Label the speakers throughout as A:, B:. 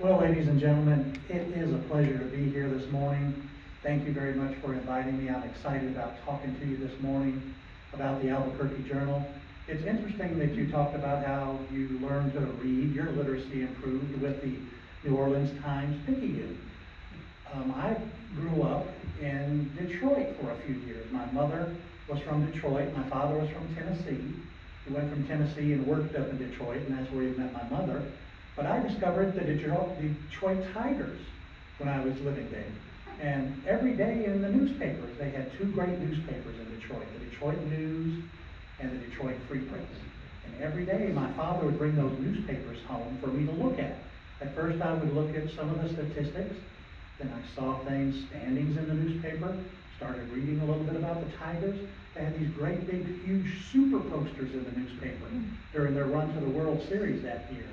A: Well, ladies and gentlemen, it is a pleasure to be here this morning. Thank you very much for inviting me. I'm excited about talking to you this morning about the Albuquerque Journal. It's interesting that you talked about how you learned to read, your literacy improved with the New Orleans Times-Picayune. I grew up in Detroit for a few years. My mother was from Detroit, my father was from Tennessee. He went from Tennessee and worked up in Detroit, and that's where he met my mother. But I discovered the Detroit Tigers when I was living there. And every day in the newspapers, they had two great newspapers in Detroit, the Detroit News and the Detroit Free Press. And every day my father would bring those newspapers home for me to look at. At first I would look at some of the statistics, then I saw things, standings in the newspaper, started reading a little bit about the Tigers. They had these great big huge super posters in the newspaper during their run to the World Series that year.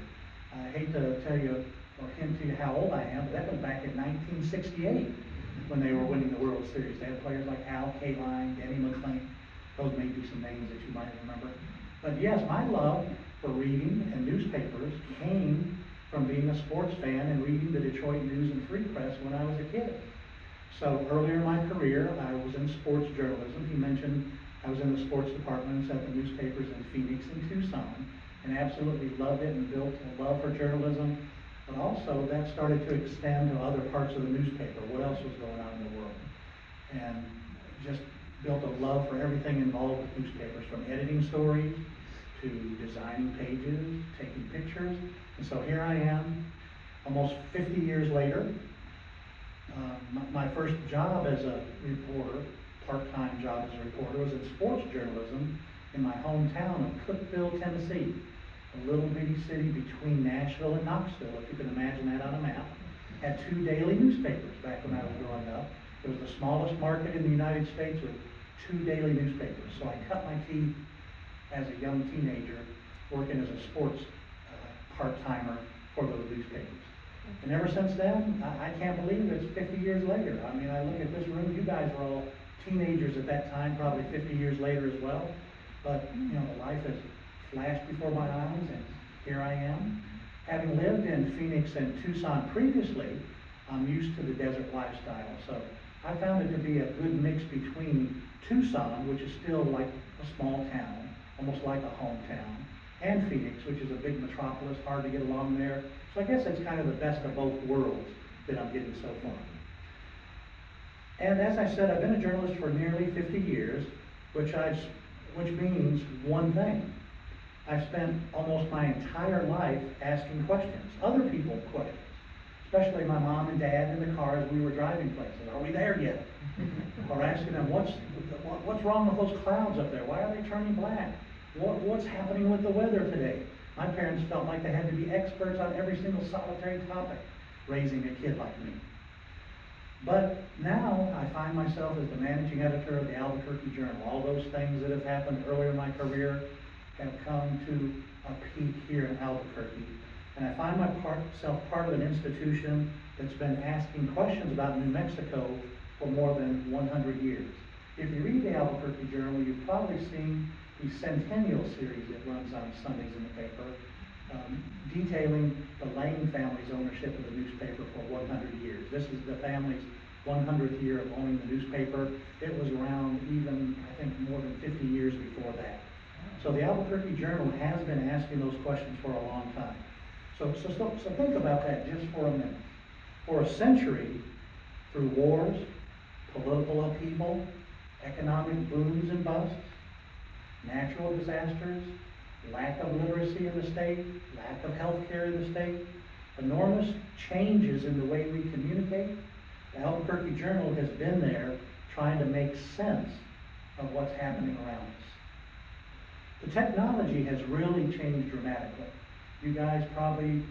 A: I hate to tell you or hint to you how old I am, but that was back in 1968 when they were winning the World Series. They had players like Al Kaline, Denny McClain. Those may be some names that you might remember. But yes, my love for reading and newspapers came from being a sports fan and reading the Detroit News and Free Press when I was a kid. So earlier in my career, I was in sports journalism. He mentioned I was in the sports departments at the newspapers in Phoenix and Tucson, and absolutely loved it and built a love for journalism. But also that started to extend to other parts of the newspaper, what else was going on in the world. And just built a love for everything involved with newspapers, from editing stories to designing pages, taking pictures. And so here I am, almost 50 years later. My first job as a reporter, part-time job as a reporter, was in sports journalism in my hometown of Cookeville, Tennessee, a little bitty city between Nashville and Knoxville, if you can imagine that on a map. Had two daily newspapers back when I was growing up. It was the smallest market in the United States with two daily newspapers. So I cut my teeth as a young teenager working as a sports part-timer for those newspapers. And ever since then, I can't believe it's 50 years later. I mean, I look at this room, you guys were all teenagers at that time, probably 50 years later as well. But, you know, life has flashed before my eyes, and here I am. Having lived in Phoenix and Tucson previously, I'm used to the desert lifestyle. So I found it to be a good mix between Tucson, which is still like a small town, almost like a hometown, and Phoenix, which is a big metropolis, hard to get along there. So I guess it's kind of the best of both worlds that I'm getting so far. And as I said, I've been a journalist for nearly 50 years, which means one thing. I've spent almost my entire life asking questions, other people's questions, especially my mom and dad in the car as we were driving places. Are we there yet? Or asking them, what's wrong with those clouds up there? Why are they turning black? What's happening with the weather today? My parents felt like they had to be experts on every single solitary topic, raising a kid like me. But now I find myself as the managing editor of the Albuquerque Journal. All those things that have happened earlier in my career have come to a peak here in Albuquerque. And I find myself part of an institution that's been asking questions about New Mexico for more than 100 years. If you read the Albuquerque Journal, you've probably seen the Centennial series that runs on Sundays in the paper, detailing the Lane family's ownership of the newspaper for 100 years. This is the family's 100th year of owning the newspaper. It was around even, I think, more than 50 years before that. So the Albuquerque Journal has been asking those questions for a long time. So think about that just for a minute. For a century, through wars, political upheaval, economic booms and busts, natural disasters, lack of literacy in the state, lack of health care in the state, enormous changes in the way we communicate, the Albuquerque Journal has been there trying to make sense of what's happening around us. The technology has really changed dramatically. You guys probably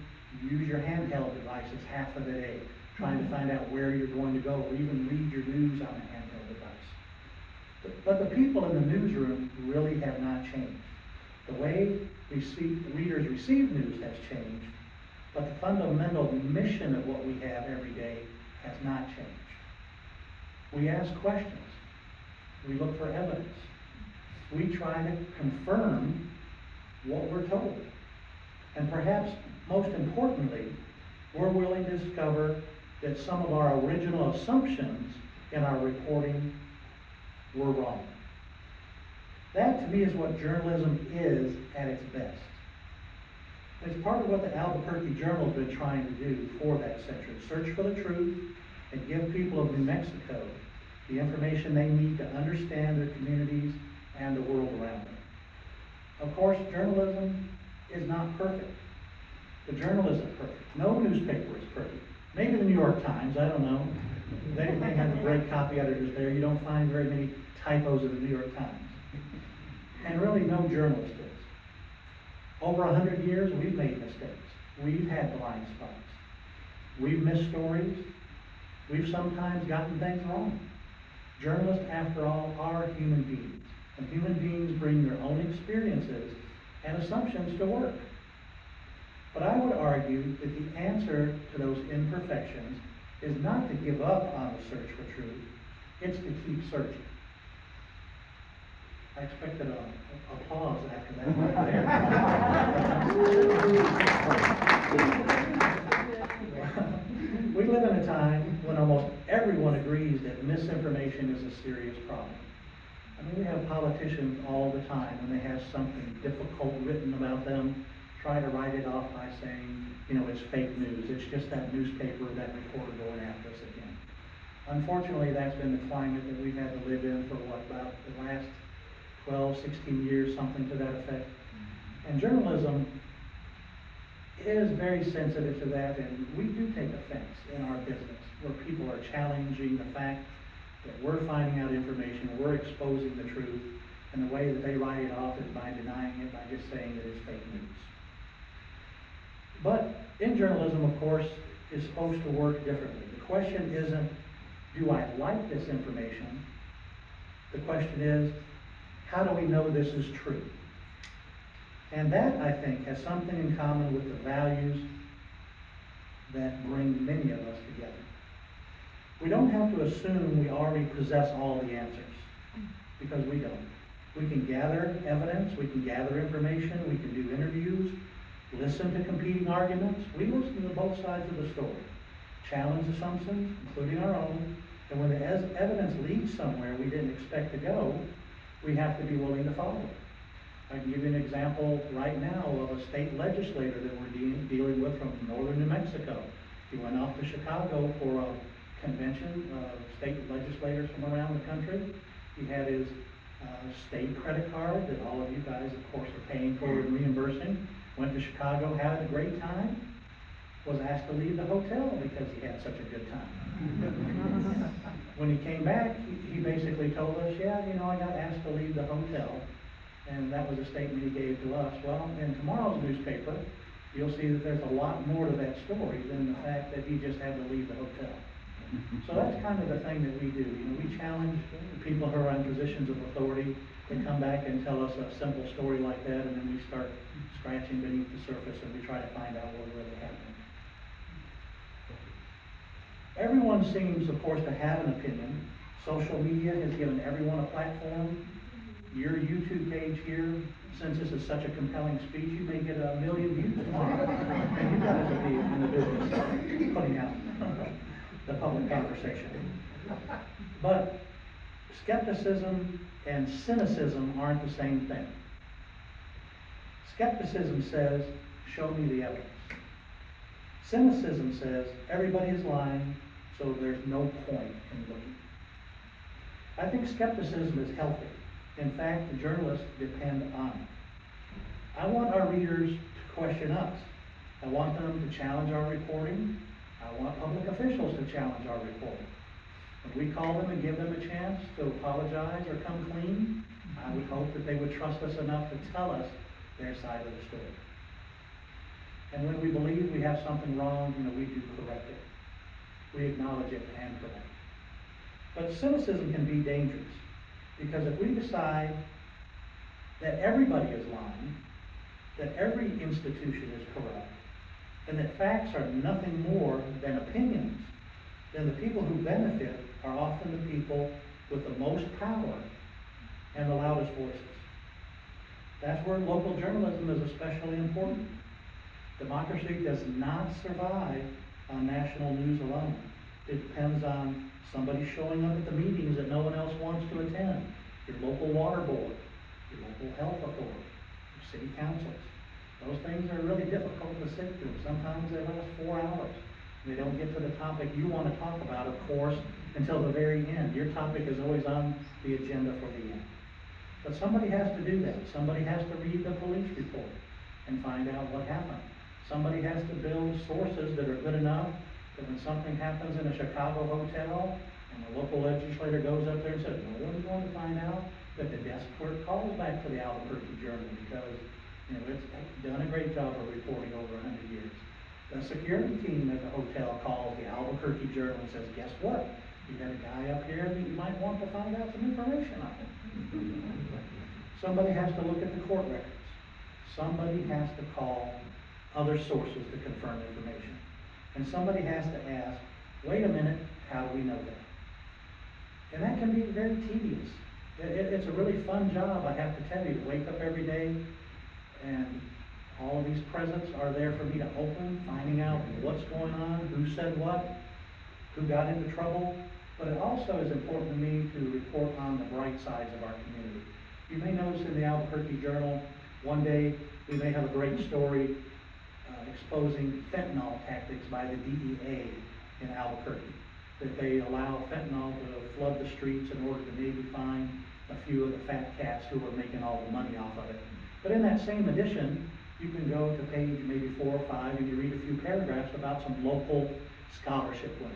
A: use your handheld devices half of the day, trying to find out where you're going to go, or even read your news on a handheld device. But the people in the newsroom really have not changed. The way readers receive news has changed, but the fundamental mission of what we have every day has not changed. We ask questions. We look for evidence. We try to confirm what we're told. And perhaps most importantly, we're willing to discover that some of our original assumptions in our reporting were wrong. That, to me, is what journalism is at its best. It's part of what the Albuquerque Journal has been trying to do for that century. Search for the truth and give people of New Mexico the information they need to understand their communities and the world around them. Of course, journalism is not perfect. The Journal isn't perfect. No newspaper is perfect. Maybe the New York Times, I don't know. They have great copy editors there. You don't find very many typos in the New York Times. And really, no journalist is. Over 100 years, we've made mistakes. We've had blind spots. We've missed stories. We've sometimes gotten things wrong. Journalists, after all, are human beings. And human beings bring their own experiences and assumptions to work. But I would argue that the answer to those imperfections is not to give up on the search for truth. It's to keep searching. I expected an applause after that right there. We live in a time when almost everyone agrees that misinformation is a serious problem. I mean, we have politicians all the time when they have something difficult written about them, try to write it off by saying, it's fake news. It's just that newspaper or that reporter going after us again. Unfortunately, that's been the climate that we've had to live in for about the last 12, 16 years, something to that effect. And journalism is very sensitive to that, and we do take offense in our business where people are challenging the fact that we're finding out information, we're exposing the truth, and the way that they write it off is by denying it, by just saying that it's fake news. But in journalism, of course, is supposed to work differently. The question isn't, do I like this information? The question is, how do we know this is true? And that, I think, has something in common with the values that bring many of us together. We don't have to assume we already possess all the answers, because we don't. We can gather evidence, we can gather information, we can do interviews, listen to competing arguments. We listen to both sides of the story, challenge assumptions, including our own, and when the evidence leads somewhere we didn't expect to go, we have to be willing to follow it. I can give you an example right now of a state legislator that we're dealing with from northern New Mexico. He went off to Chicago for a convention of state legislators from around the country. He had his state credit card that all of you guys, of course, are paying for and reimbursing. Went to Chicago, had a great time, was asked to leave the hotel because he had such a good time. When he came back, he basically told us, I got asked to leave the hotel. And that was a statement he gave to us. Well, in tomorrow's newspaper, you'll see that there's a lot more to that story than the fact that he just had to leave the hotel. So that's kind of the thing that we do. We challenge people who are in positions of authority. They come back and tell us a simple story like that, and then we start scratching beneath the surface and we try to find out what really happened. Everyone seems, of course, to have an opinion. Social media has given everyone a platform. Your YouTube page here, since this is such a compelling speech, you may get 1 million views tomorrow. And you guys will be in the business of putting out the public conversation. But skepticism and cynicism aren't the same thing. Skepticism says, show me the evidence. Cynicism says, everybody is lying, so there's no point in looking. I think skepticism is healthy. In fact, the journalists depend on it. I want our readers to question us. I want them to challenge our reporting. I want public officials to challenge our reporting. When we call them and give them a chance to apologize or come clean, I would hope that they would trust us enough to tell us their side of the story. And when we believe we have something wrong, we do correct it. We acknowledge it and correct it. But cynicism can be dangerous. Because if we decide that everybody is lying, that every institution is corrupt, and that facts are nothing more than opinions, then the people who benefit are often the people with the most power and the loudest voices. That's where local journalism is especially important. Democracy does not survive on national news alone. It depends on somebody showing up at the meetings that no one else wants to attend. Your local water board, your local health authority, your city councils. Those things are really difficult to sit through. Sometimes they last 4 hours. They don't get to the topic you want to talk about, of course, until the very end. Your topic is always on the agenda for the end. But somebody has to do that. Somebody has to read the police report and find out what happened. Somebody has to build sources that are good enough that when something happens in a Chicago hotel and the local legislator goes up there and says, no one's going to find out, that the desk clerk calls back to the Albuquerque Journal because it's done a great job of reporting over 100 years. The security team at the hotel calls the Albuquerque Journal and says, guess what? You got a guy up here that you might want to find out some information on. Somebody has to look at the court records. Somebody has to call other sources to confirm information. And somebody has to ask, wait a minute, how do we know that? And that can be very tedious. It's a really fun job, I have to tell you, to wake up every day and all of these presents are there for me to open, finding out what's going on, who said what, who got into trouble. But it also is important to me to report on the bright sides of our community. You may notice in the Albuquerque Journal, one day we may have a great story exposing fentanyl tactics by the DEA in Albuquerque. That they allow fentanyl to flood the streets in order to maybe find a few of the fat cats who are making all the money off of it. But in that same edition, you can go to page maybe 4 or 5 and you read a few paragraphs about some local scholarship winners.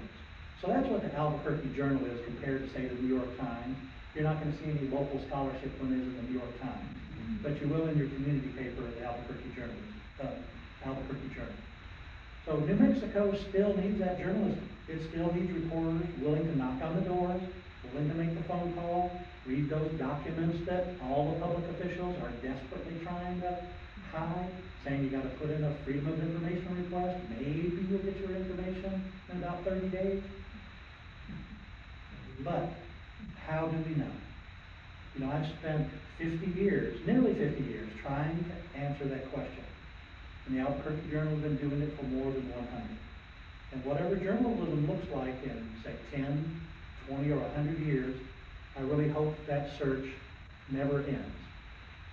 A: So that's what the Albuquerque Journal is compared to, say, the New York Times. You're not going to see any local scholarship winners in the New York Times, but you will in your community paper, the Albuquerque Journal. So New Mexico still needs that journalism. It still needs reporters willing to knock on the doors, willing to make the phone call, read those documents that all the public officials are desperately trying to hide, saying you got to put in a Freedom of Information request. Maybe you'll get your information in about 30 days. But how do we know? I've spent 50 years, nearly 50 years, trying to answer that question. And the Albuquerque Journal has been doing it for more than 100. And whatever journalism looks like in, say, 10, 20, or 100 years, I really hope that search never ends.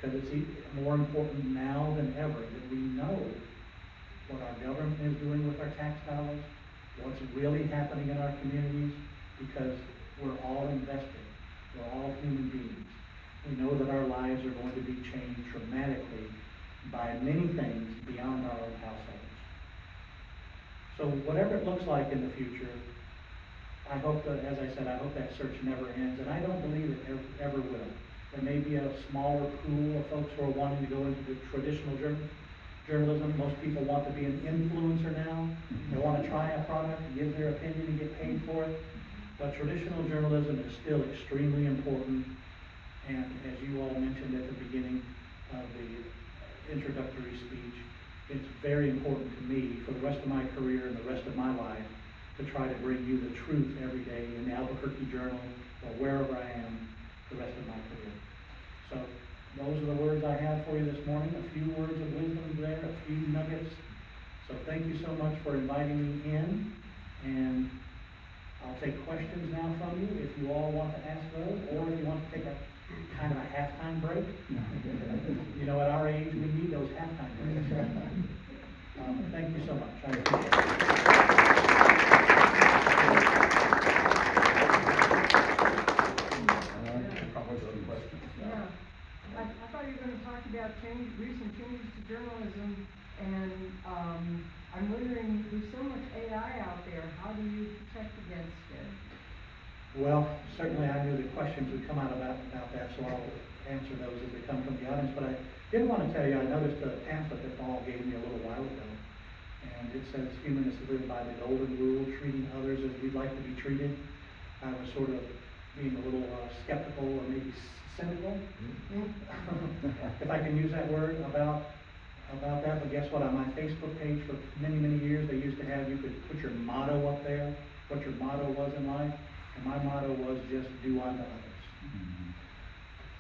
A: Because it's more important now than ever that we know what our government is doing with our tax dollars, what's really happening in our communities, because we're all invested. We're all human beings. We know that our lives are going to be changed dramatically by many things beyond our own households. So whatever it looks like in the future, I hope that, as I said, I hope that search never ends, and I don't believe it ever will. There may be a smaller pool of folks who are wanting to go into the traditional journalism. Most people want to be an influencer now. They want to try a product, give their opinion, and get paid for it. But traditional journalism is still extremely important, and as you all mentioned at the beginning of the introductory speech, it's very important to me for the rest of my career and the rest of my life to try to bring you the truth every day in the Albuquerque Journal or wherever I am the rest of my career. So those are the words I have for you this morning, a few words of wisdom there, a few nuggets. So thank you so much for inviting me in, and I'll take questions now from you if you all want to ask those, or if you want to take a kind of a halftime break. At our age, we need those halftime breaks. Thank you so much. I appreciate it.
B: I thought you were going to talk about recent changes to journalism, and I'm wondering, there's so much AI out there, how do you protect against it?
A: Well, certainly I knew the questions would come out about that, so I'll answer those as they come from the audience. But I did want to tell you, I noticed a pamphlet that Paul gave me a little while ago, and it says, humanists live by the golden rule, treating others as we'd like to be treated. I was sort of being a little skeptical or maybe cynical, if I can use that word, about that. But guess what? On my Facebook page for many, many years, they used to have, you could put your motto up there, what your motto was in life. And my motto was just do unto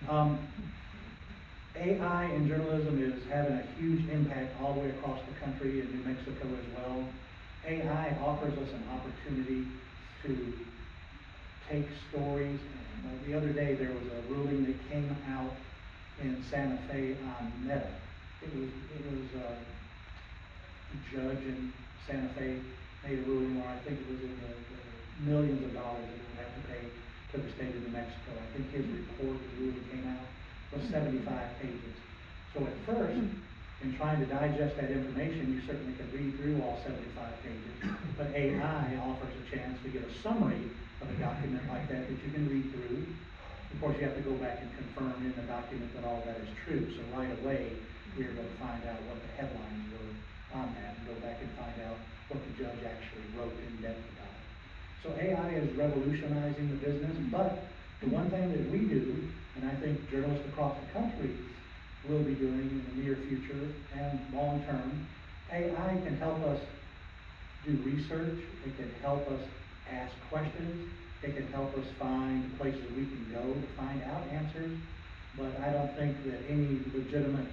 A: others. AI in journalism is having a huge impact all the way across the country, in New Mexico as well. AI offers us an opportunity to take stories. The other day there was a ruling that came out in Santa Fe on Meta. It was a judge in Santa Fe made a ruling where I think it was in the millions of dollars that we would have to pay to the state of New Mexico. I think his report, the ruling came out, was 75 pages. So at first, in trying to digest that information, you certainly could read through all 75 pages, but AI offers a chance to get a summary of a document like that that you can read through. Of course, you have to go back and confirm in the document that all that is true, so right away, we are going to find out what the headlines were on that, and go back and find out what the judge actually wrote in depth about it. So AI is revolutionizing the business, but the one thing that we do, and I think journalists across the country will be doing in the near future and long term, AI can help us do research, it can help us ask questions, it can help us find places we can go to find out answers, but I don't think that any legitimate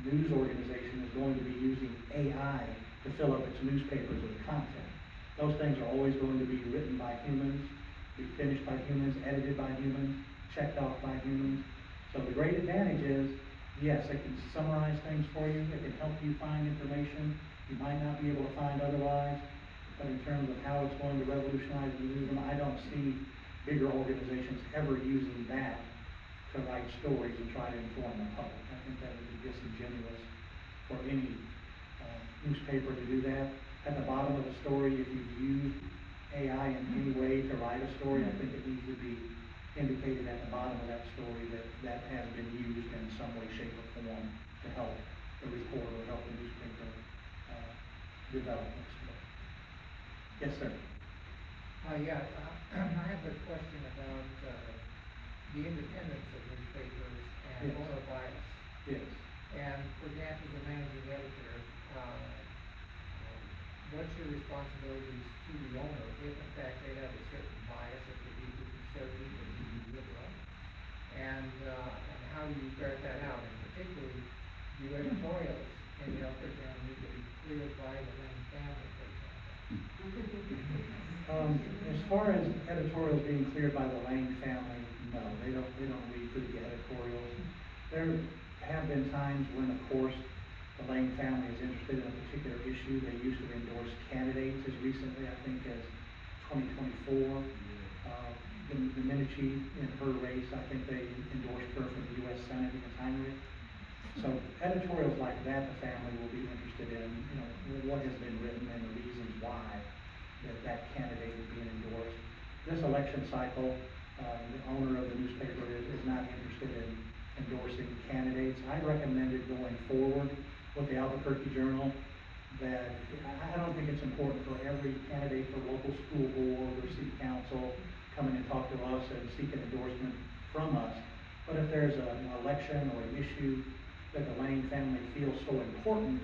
A: news organization is going to be using AI to fill up its newspapers with content. Those things are always going to be written by humans, be finished by humans, edited by humans, checked off by humans. So the great advantage is, yes, it can summarize things for you, it can help you find information you might not be able to find otherwise, but in terms of how it's going to revolutionize the newsroom, I don't see bigger organizations ever using that to write stories and try to inform the public. I think that would be disingenuous for any newspaper to do that. At the bottom of the story, if you've used AI in any way to write a story, I think it needs to be indicated at the bottom of that story that that has been used in some way, shape, or form to help the reporter or help the newspaper develop that story. Yes, sir.
C: I have a question about the independence of newspapers and
A: Yes.
C: owner bias.
A: Yes.
C: And for example, the managing editor, what's your responsibilities to the owner if in fact they have a certain bias, if they be conservative, if they be liberal? And how do you ferret that out? And particularly, do editorials in the Alfred Journal need to be cleared by the Lane family, for example?
A: As far as editorials being cleared by the Lane family, no, they don't read through the editorials. There have been times when, of course, the Lane family is interested in a particular issue. They used to endorse candidates as recently, I think, as 2024. The Domenici in her race, I think they endorsed her for the U.S. Senate against Heinrich. So editorials like that, the family will be interested in, what has been written and the reasons why that candidate is being endorsed. This election cycle, the owner of the newspaper is not interested in endorsing candidates. I recommended going forward with the Albuquerque Journal that I don't think it's important for every candidate for local school board or city council come in and talk to us and seek an endorsement from us. But if there's an election or an issue that the Lane family feels so important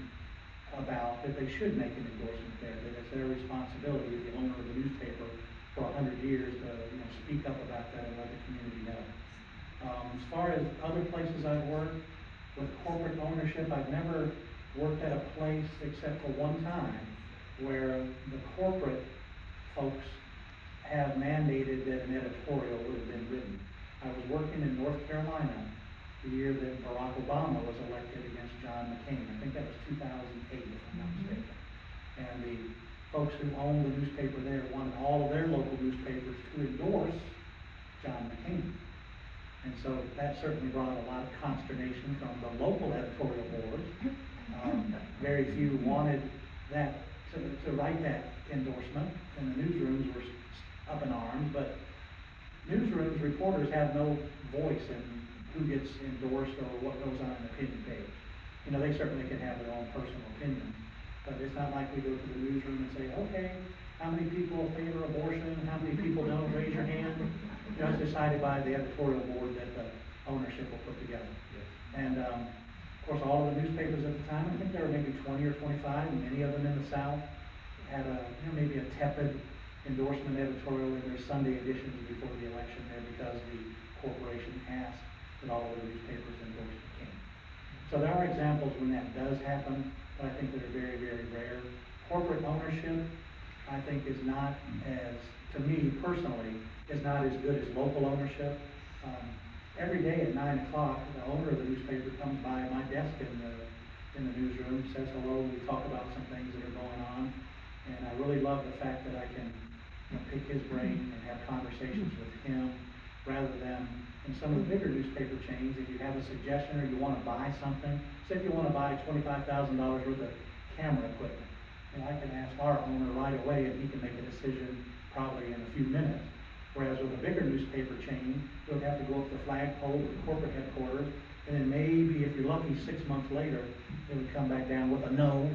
A: about that they should make an endorsement there, that it's their responsibility as the owner of the newspaper for 100 years to speak up about that and let the community know. As far as other places I've worked with corporate ownership, I've never worked at a place except for one time where the corporate folks have mandated that an editorial would have been written. I was working in North Carolina the year that Barack Obama was elected against John McCain. I think that was 2008, if I'm not mistaken. And the folks who owned the newspaper there wanted all of their local newspapers to endorse John McCain. And so that certainly brought a lot of consternation from the local editorial boards. Very few wanted that to write that endorsement, and the newsrooms were up in arms. But newsrooms, reporters have no voice in who gets endorsed or what goes on an opinion page. They certainly can have their own personal opinions, but it's not like we go to the newsroom and say, okay, how many people favor abortion, how many people don't, raise your hand. It's decided by the editorial board that the ownership will put together.
D: Yes.
A: And of course, all of the newspapers at the time, I think there were maybe 20 or 25, and many of them in the South had maybe a tepid endorsement editorial in their Sunday editions before the election there because the corporation asked that all of the newspapers endorse McCain. So there are examples when that does happen, but I think they're very, very rare. Corporate ownership, I think is not as, to me personally, is not as good as local ownership. Every day at 9 o'clock, the owner of the newspaper comes by my desk in the newsroom, says hello, we talk about some things that are going on. And I really love the fact that I can, pick his brain and have conversations with him, rather than in some of the bigger newspaper chains, if you have a suggestion or you wanna buy something, say if you wanna buy $25,000 worth of camera equipment, I can ask our owner right away and he can make a decision probably in a few minutes. Whereas with a bigger newspaper chain, you'll have to go up the flagpole with corporate headquarters, and then maybe, if you're lucky, 6 months later, it would come back down with a no.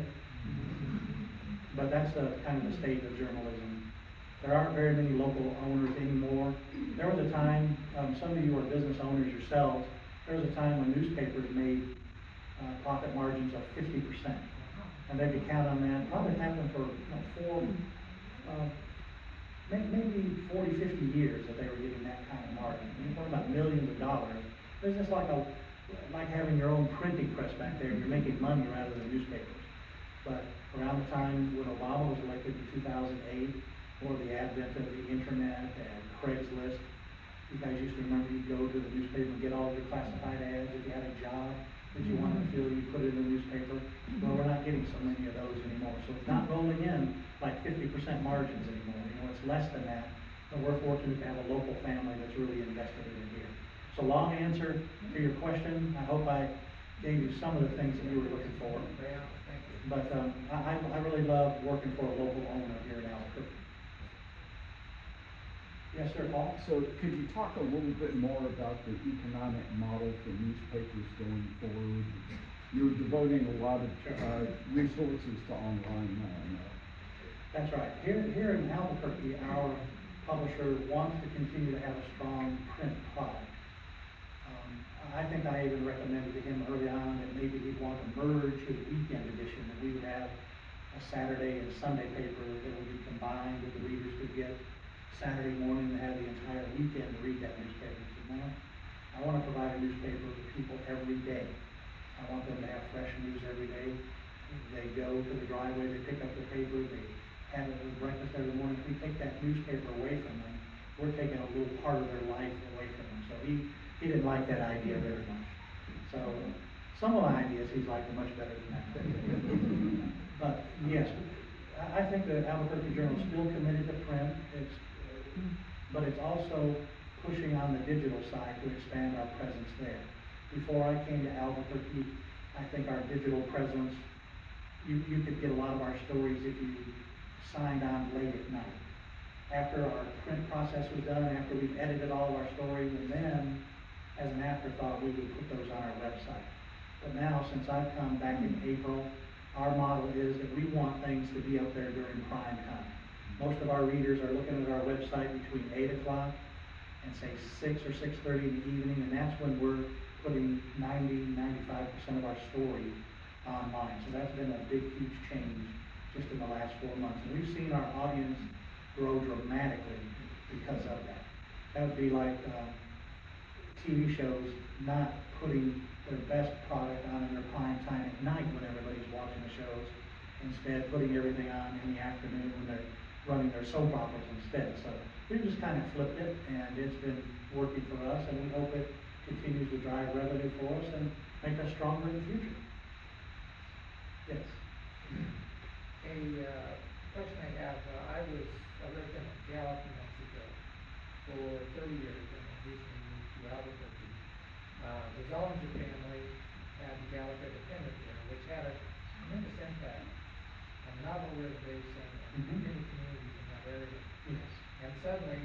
A: But that's the kind of the state of journalism. There aren't very many local owners anymore. There was a time, some of you are business owners yourselves, there was a time when newspapers made profit margins of 50%. And they could count on that, probably happened for maybe 40, 50 years that they were getting that kind of margin. You're talking about millions of dollars. It's just like having your own printing press back there, you're making money rather than newspapers. But around the time when Obama was elected in 2008, or the advent of the internet and Craigslist, you guys used to remember you'd go to the newspaper and get all your classified ads. If you had a job that you wanted to fill, you put it in the newspaper. Well, we're not getting so many of those anymore. So it's not rolling in like 50% margins anymore. It's less than that. But we're fortunate to have a local family that's really invested in it here. So long answer to your question. I hope I gave you some of the things that you were looking for.
C: Yeah, thank you.
A: But I really love working for a local owner here in Albuquerque. Yes, sir, Paul?
D: So could you talk a little bit more about the economic model for newspapers going forward? You're devoting a lot of resources to online now, I know.
A: That's right. Here in Albuquerque, our publisher wants to continue to have a strong print product. I think I even recommended to him early on that maybe he'd want to merge his weekend edition, that we would have a Saturday and Sunday paper that would be combined, that the readers could get Saturday morning and have the entire weekend to read that newspaper. He said, no, I want to provide a newspaper to people every day. I want them to have fresh news every day. They go to the driveway, they pick up the paper, they have it with breakfast every morning. If we take that newspaper away from them, we're taking a little part of their life away from them. So he didn't like that idea very much. So some of my ideas he's liked much better than that. But yes, I think the Albuquerque Journal is still committed to print. But it's also pushing on the digital side to expand our presence there. Before I came to Albuquerque, I think our digital presence, you could get a lot of our stories if you signed on late at night. After our print process was done, after we've edited all of our stories, and then, as an afterthought, we would put those on our website. But now, since I've come back in April, our model is that we want things to be up there during prime time. Most of our readers are looking at our website between 8 o'clock and say 6 or 6:30 in the evening, and that's when we're putting 90–95% of our story online. So that's been a big, huge change just in the last 4 months. And we've seen our audience grow dramatically because of that. That would be like TV shows not putting their best product on in their prime time at night when everybody's watching the shows, instead putting everything on in the afternoon when they're running their soap operas instead. So we've just kind of flipped it, and it's been working for us, and we hope it continues to drive revenue for us and make us stronger in the future. Yes.
C: A question I have, I lived in Gallup, New Mexico for 30 years, and recently moved to Albuquerque. The Zollinger family had the Gallup Independent there, which had a tremendous impact on novel reservation and many communities in that area.
A: Yes.
C: And suddenly,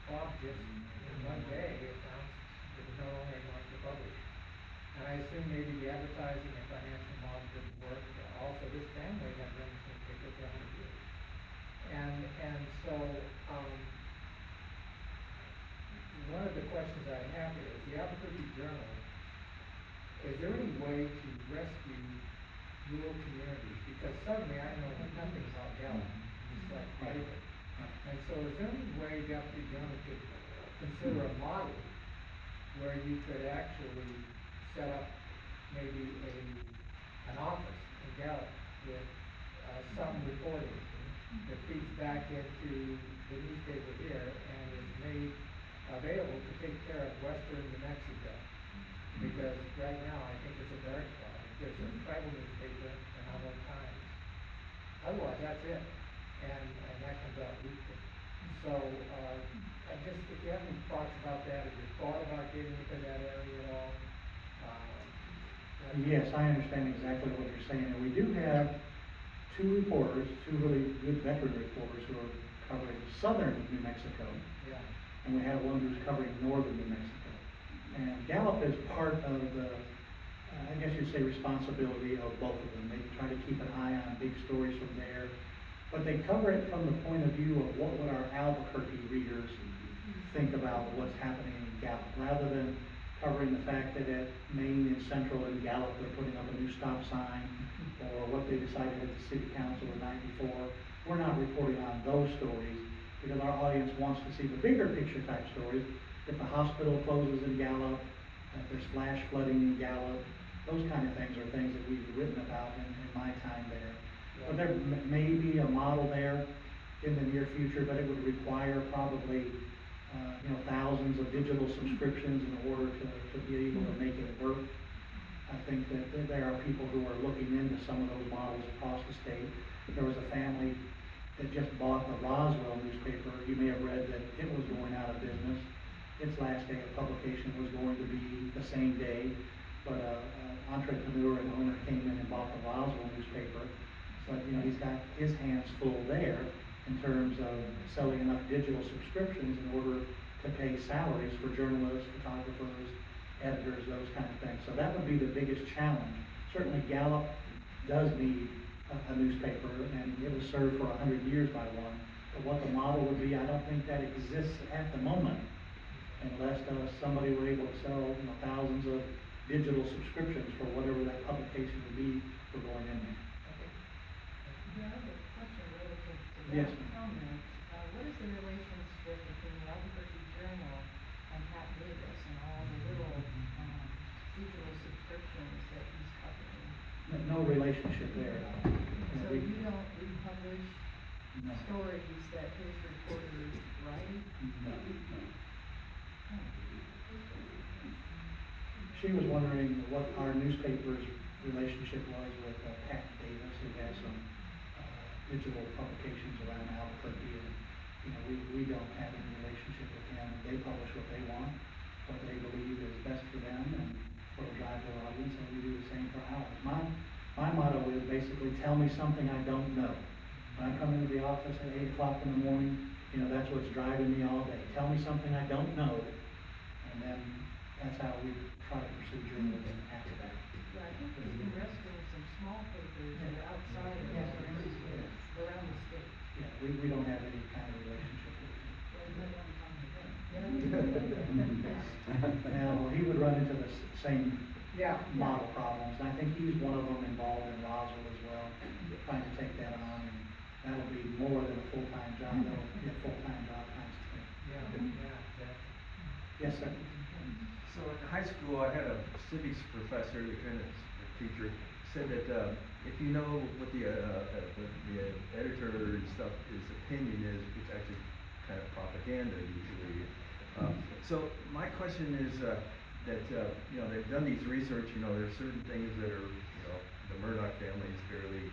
C: Bob just, in one day, announced it was no longer going to publish. And I assume maybe the advertising and financial model didn't work. Also, this family had run this newspaper for 100 years. And so, one of the questions I have is, the Albuquerque Journal, is there any way to rescue rural communities? Because suddenly I know nothing about Gallup, just like David. And so is there any way the Albuquerque Journal could consider a model where you could actually set up maybe an office in Gallup with, some reporting that feeds back into the newspaper here and is made available to take care of western New Mexico. Because right now, I think it's a barrack spot. There's a tribal newspaper and Outlook Times. Otherwise, that's it. And that comes out weekly. So, I just, if you have any thoughts about that, have you thought about getting into that area at all?
A: Yes, I understand exactly what you're saying, and we do have two reporters, two really good veteran reporters who are covering southern New Mexico,
C: Yeah.
A: and we have one who's covering northern New Mexico. And Gallup is part of the, I guess you'd say, responsibility of both of them. They try to keep an eye on big stories from there, but they cover it from the point of view of what would our Albuquerque readers think about what's happening in Gallup, rather than covering the fact that at Maine and Central and Gallup, they're putting up a new stop sign, or what they decided at the city council the night before. We're not reporting on those stories, because our audience wants to see the bigger picture type stories. If the hospital closes in Gallup, if there's flash flooding in Gallup, those kind of things are things that we've written about in my time there. But there may be a model there in the near future, but it would require probably thousands of digital subscriptions in order to be able to make it work. I think that there are people who are looking into some of those models across the state. There was a family that just bought the Roswell newspaper. You may have read that it was going out of business. Its last day of publication was going to be the same day, but an entrepreneur and owner came in and bought the Roswell newspaper. But he's got his hands full there in terms of selling enough digital subscriptions in order to pay salaries for journalists, photographers, editors, those kind of things. So that would be the biggest challenge. Certainly Gallup does need a newspaper, and it was served for 100 years by one. But what the model would be, I don't think that exists at the moment, unless somebody were able to sell thousands of digital subscriptions for whatever that publication would be for going in there.
B: Yeah, I have a question relative to
A: Yes,
B: that
A: ma'am.
B: comment. What is the relationship between the Albuquerque Journal and Pat Davis and all the little digital subscriptions that he's covering?
A: No relationship there at all.
B: So you don't republish
A: No.
B: stories that his reporters write?
A: No. She was wondering what our newspaper's relationship was with Pat Davis, who has some digital publications around Albuquerque, and we don't have any relationship with them. They publish what they want, what they believe is best for them, and what will drive their audience, and we do the same for ours. My motto is basically, tell me something I don't know. When I come into the office at 8 o'clock in the morning, that's what's driving me all day. Tell me something I don't know, and then that's how we try to pursue journalism after that.
B: Yeah, I think he's been rescuing some small papers that are outside of
A: Yes.
B: around the state.
A: Yeah, we don't have any kind of relationship with him.
B: Well, you might want to talk to him.
A: Now, he would run into the same
C: Yeah.
A: model problems, and I think he's one of them involved in Roswell as well, trying to take that on, and that'll be more than a full-time job, that'll be a full-time job times 10.
C: Yeah, exactly.
A: Yes, sir.
E: So in high school, I had a civics professor, the kind of teacher, said that if you know what the editor and stuff, his opinion is, it's actually kind of propaganda usually. So my question is that they've done these research. There are certain things that are the Murdoch family is fairly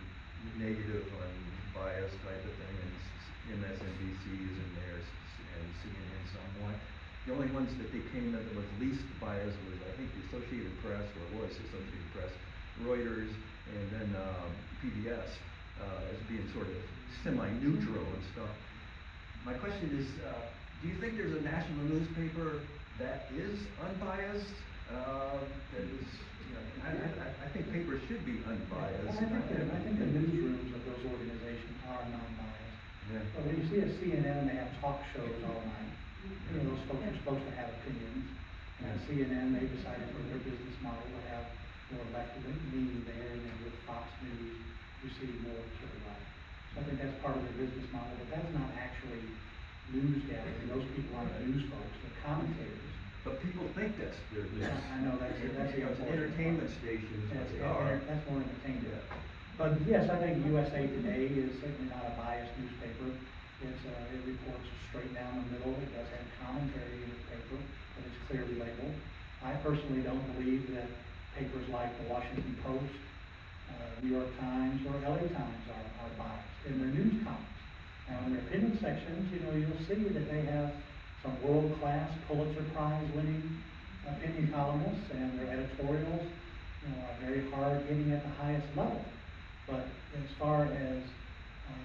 E: negative on bias type of thing, and MSNBC is in there, and CNN somewhat. The only ones that they came that was least biased was, I think, the Associated Press, or was the Associated Press, Reuters, and then PBS as being sort of semi-neutral and stuff. My question is, do you think there's a national newspaper that is unbiased? That is, I think papers should be unbiased.
A: I think the newsrooms of those organizations are non-biased.
E: Yeah.
A: But when you see a CNN, they have talk shows all night. Those folks are supposed to have opinions. And at CNN, they decided for their business model to have more left-leaning there, and then with Fox News, you see more to the right. So I think that's part of their business model, but that's not actually news gathering. Those people aren't news folks, they're commentators.
E: but people think that's their news.
A: I know, that's the
E: You know, it's
A: unfortunate
E: entertainment
A: part.
E: stations, what
A: That's,
E: they are.
A: that's more entertainment.
E: Yeah.
A: But yes, I think USA Today is certainly not a biased newspaper. It reports straight down the middle. It does have commentary in its paper, but it's clearly labeled. I personally don't believe that papers like the Washington Post, New York Times, or LA Times are biased in their news columns. Now, in their opinion sections, you'll see that they have some world-class Pulitzer Prize winning opinion columnists, and their editorials, are very hard hitting at the highest level. But as far as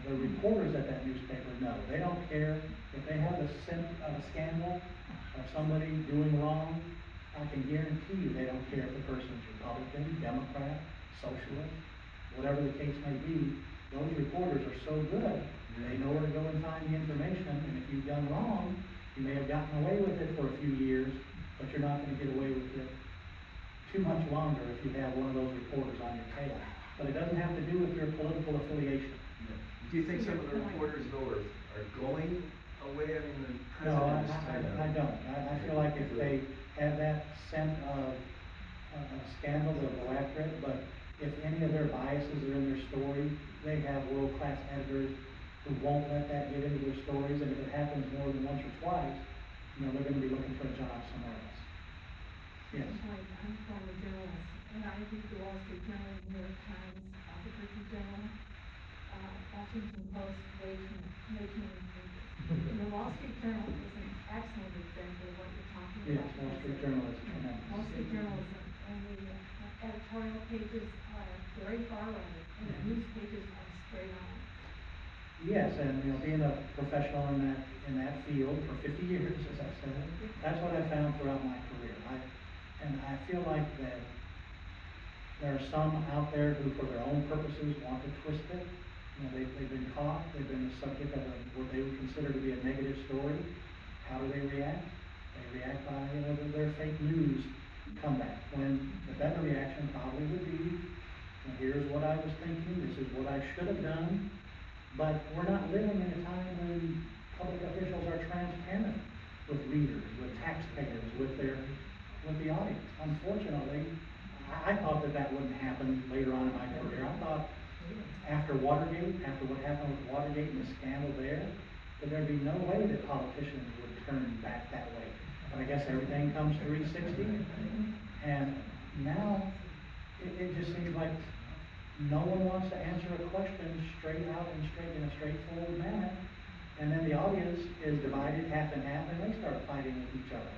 A: the reporters at that newspaper, no, they don't care. If they have a scent of a scandal of somebody doing wrong, I can guarantee you they don't care if the person's Republican, Democrat, socialist, whatever the case may be. Those reporters are so good, they know where to go and find the information, and if you've done wrong, you may have gotten away with it for a few years, but you're not gonna get away with it too much longer if you have one of those reporters on your tail. But it doesn't have to do with your political affiliation.
E: Do you think some of the reporters though are going away? I mean, the
A: No,
E: president is kind of.
A: I don't. I feel like if they have that scent of a scandal, they'll go after it, but if any of their biases are in their story, they have world-class editors who won't let that get into their stories, and if it happens more than once or twice, they're gonna be looking for a job somewhere else. Yes.
F: Hi, I'm a former journalist, and I read the Wall Street Journal, New York Times, Albuquerque Journal, Washington Post, way too many papers. And the Wall Street Journal is an excellent example of what you're talking about.
A: Yes, Wall Street Journal is tremendous.
F: Wall Street Journalism, and the editorial pages are very far right, and the news pages are straight on.
A: Yes, and being a professional in that field for 50 years, as I said, that's what I found throughout my career. I feel like that there are some out there who, for their own purposes, want to twist it. They've been caught. They've been the subject of what they would consider to be a negative story. How do they react? They react by their fake news comeback. When the better reaction probably would be, here's what I was thinking. This is what I should have done. But we're not living in a time when public officials are transparent with readers, with taxpayers, with the audience. Unfortunately, I thought that wouldn't happen later on in my career. I thought after Watergate, after what happened with Watergate and the scandal there, that there'd be no way that politicians would turn back that way. But I guess everything comes 360, and now it just seems like no one wants to answer a question straight out and in a straightforward manner. And then the audience is divided half and half, and they start fighting with each other.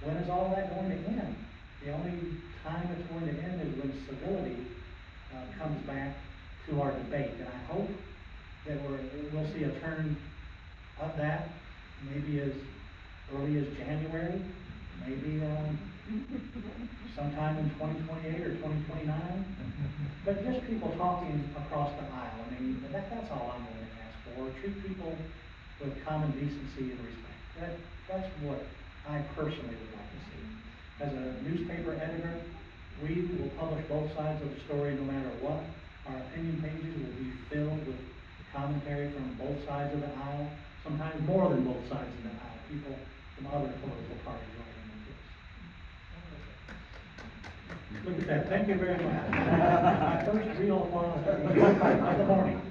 A: When is all that going to end? The only time it's going to end is when civility comes back to our debate. And I hope that we'll see a turn of that, maybe as early as January, maybe sometime in 2028 or 2029. But just people talking across the aisle. I mean, that's all I'm going to ask for. Treat people with common decency and respect. That's what I personally would like to see. As a newspaper editor, we will publish both sides of the story no matter what. Our opinion pages will be filled with commentary from both sides of the aisle, sometimes more than both sides of the aisle. People from other political parties writing into us. Look at that. Thank you very much. My first real applause of the morning.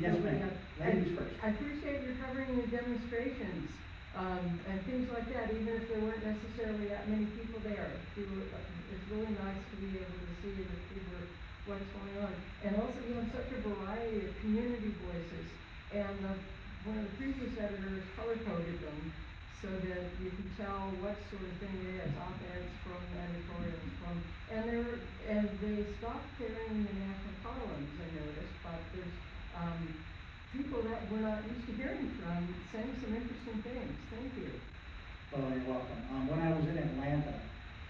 A: Yes, ma'am. Ladies first.
B: I appreciate your covering the demonstrations, and things like that, even if there weren't necessarily that many people there. It's really nice to be able to see that people are, what's going on. And also you have such a variety of community voices, and one of the previous editors color-coded them so that you could tell what sort of thing it is, op-eds from, editorials from, and they stopped carrying the national columns, I noticed, but there's, people that we're not used to hearing from saying some interesting things. Thank you.
A: Well, you're welcome. When I was in Atlanta,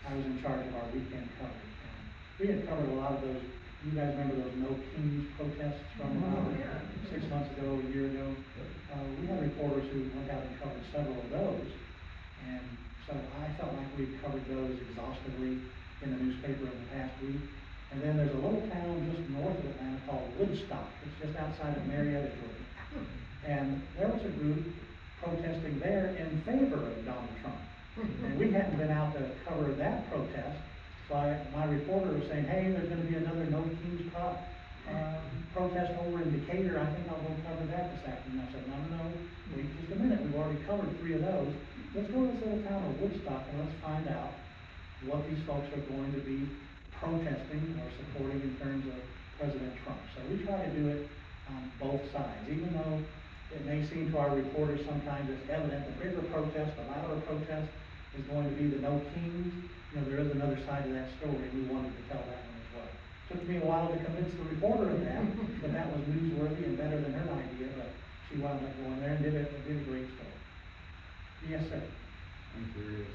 A: I was in charge of our weekend coverage. And we had covered a lot of those. You guys remember those No Kings protests from 6 months ago, a year ago? We had reporters who went out and covered several of those. And so I felt like we covered those exhaustively in the newspaper in the past week. And then there's a little town just north of Atlanta called Woodstock. It's just outside of Marietta, Georgia. And there was a group protesting there in favor of Donald Trump. And we hadn't been out to cover that protest, so my reporter was saying, hey, there's gonna be another No Kings Pot, protest over in Decatur, I think I'll go cover that this afternoon. I said, no, wait just a minute, we've already covered 3 of those. Let's go to this little town of Woodstock and let's find out what these folks are going to be protesting or supporting in terms of President Trump. So we try to do it on both sides, even though it may seem to our reporters sometimes it's evident the bigger protest, the louder protest is going to be the No Kings. You know, there is another side to that story. We wanted to tell that one as well. Took me a while to convince the reporter of that, but that was newsworthy and better than her idea, but she wound up going there and did a great story. Yes, sir.
G: I'm curious,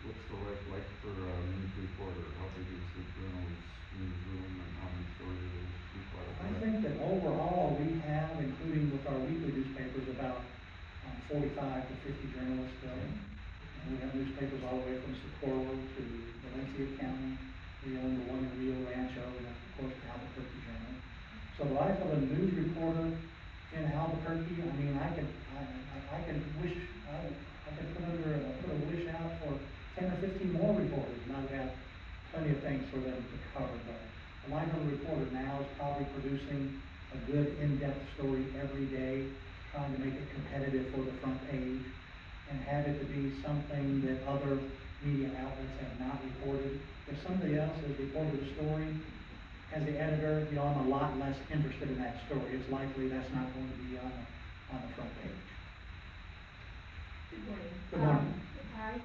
G: what's the life like for a news reporter? How big is the journal's newsroom and how many stories do they keep out of
A: I
G: that?
A: think that overall we have, including with our weekly newspapers, about 45 to 50 journalists still. And we have newspapers all the way from Socorro to Valencia County. We own the one in Rio Rancho, and of course the Albuquerque Journal. So the life of a news reporter in Albuquerque, I mean, I could wish, I could put a wish out for 10 or 15 more reporters, and I would have plenty of things for them to cover. But the life of a reporter now is probably producing a good in-depth story every day, trying to make it competitive for the front page, and have it to be something that other media outlets have not reported. If somebody else has reported a story, as the editor, you know, I'm a lot less interested in that story. It's likely that's not going to be on the front page.
F: Good morning.
A: Good morning.
F: I,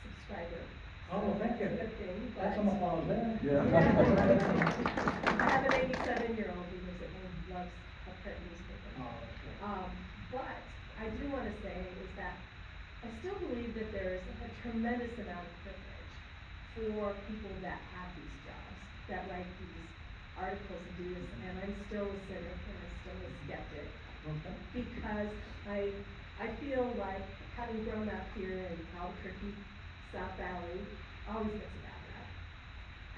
F: subscriber.
A: Oh, well, thank you.
F: Good thing,
A: That's
F: but.
A: some applause there.
D: Yeah.
F: I have an 87-year-old who lives at home, who loves a print newspaper.
A: Oh, that's good.
F: But I do want to say is that I still believe that there's a tremendous amount of privilege for people that have these jobs, that write these articles and do this, and I'm still a cynic and I'm still a skeptic.
A: Okay.
F: Because I feel like having grown up here in Albuquerque, South Valley, always gets a bad rap.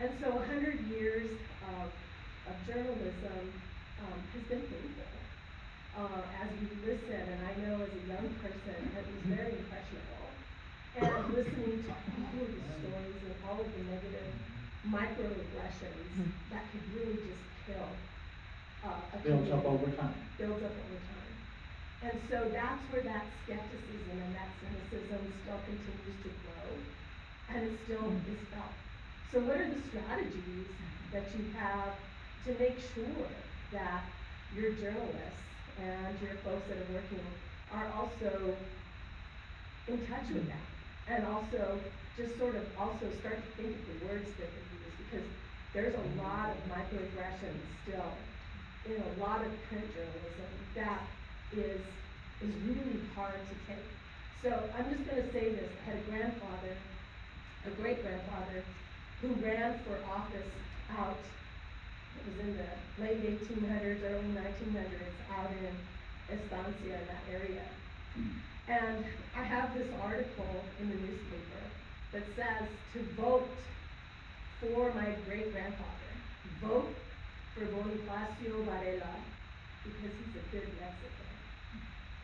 F: And so 100 years of journalism has been painful. As you listen, and I know as a young person, it was very impressionable. And listening to all of the stories and all of the negative microaggressions that could really just kill a
A: Builds up
F: community.
A: over time.
F: Builds up over time. And so that's where that skepticism and that cynicism still continues to grow, and it still is felt. So what are the strategies that you have to make sure that your journalists and your folks that are working are also in touch with that, and also just sort of also start to think of the words that they use, because there's a lot of microaggressions still in a lot of print journalism that is really hard to take. So I'm just gonna say this, I had a grandfather, a great-grandfather, who ran for office out, it was in the late 1800s, early 1900s, out in Estancia, in that area. And I have this article in the newspaper that says to vote for my great-grandfather, vote for Bonifacio Varela, because he's a good Mexican.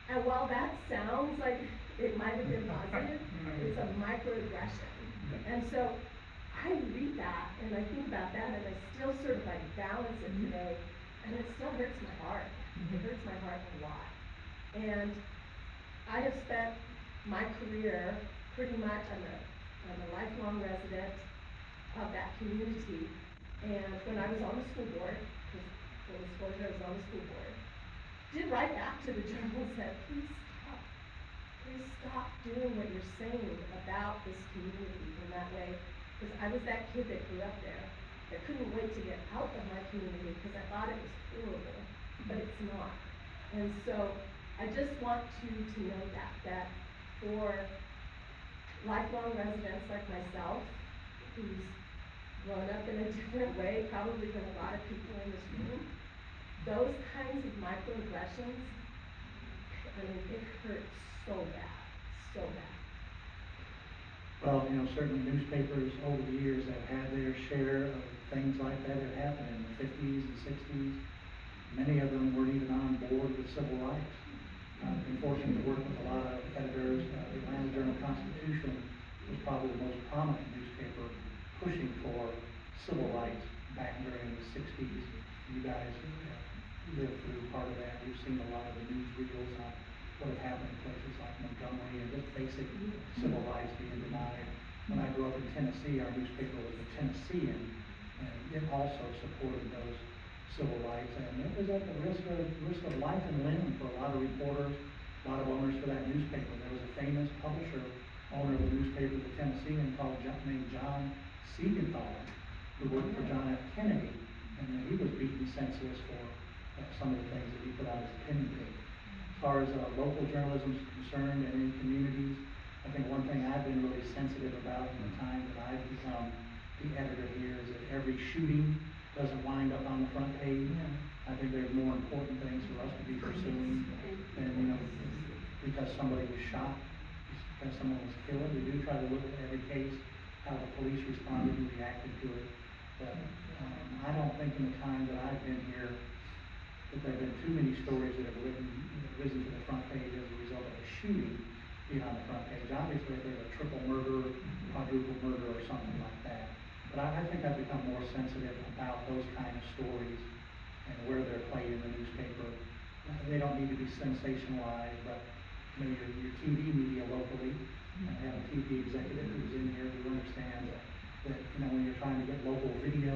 F: And while that sounds like it might have been positive, it's a microaggression. And so I read that and I think about that and I still sort of like balance it today, and it still hurts my heart. It hurts my heart a lot. And I have spent my career pretty much, I'm a lifelong resident of that community. And when I was on the school board, because full disclosure, I was on the school board, did write back to the journal and said, please stop doing what you're saying about this community in that way. Because I was that kid that grew up there, that couldn't wait to get out of my community because I thought it was horrible, but it's not. And so I just want you to know that for lifelong residents like myself, who's grown up in a different way, probably than a lot of people in this room, those kinds of microaggressions, I mean, it hurts so bad, so bad.
A: Well, you know, certainly newspapers over the years have had their share of things like that that happened in the 50s and 60s. Many of them were even on board with civil rights. I've been fortunate to work with a lot of editors. The Atlanta Journal-Constitution was probably the most prominent newspaper pushing for civil rights back during the sixties. You guys lived through part of that. You've seen a lot of the news reels on what had happened in places like Montgomery and just basic civil rights being denied. When I grew up in Tennessee, our newspaper was the Tennessean, and it also supported those civil rights, and it was at the risk of life and limb for a lot of reporters, a lot of owners for that newspaper. There was a famous publisher, owner of the newspaper, the Tennessean, named John Siegenthaler, who worked for John F. Kennedy, and he was beaten senseless for some of the things that he put out his opinion in. As far as local journalism is concerned and in communities, I think one thing I've been really sensitive about in the time that I've become the editor here is that every shooting doesn't wind up on the front page. I think there's more important things for us to be pursuing than, because somebody was shot, because someone was killed. We do try to look at every case, how the police responded and reacted to it. But I don't think in the time that I've been here that there have been too many stories that have risen to the front page as a result of a shooting being on the front page. Obviously, if there's a triple murder, quadruple murder, or something like that. But I think I've become more sensitive about those kind of stories and where they're played in the newspaper. They don't need to be sensationalized, but your TV media locally, I have a TV executive who's in here who understands that when you're trying to get local video,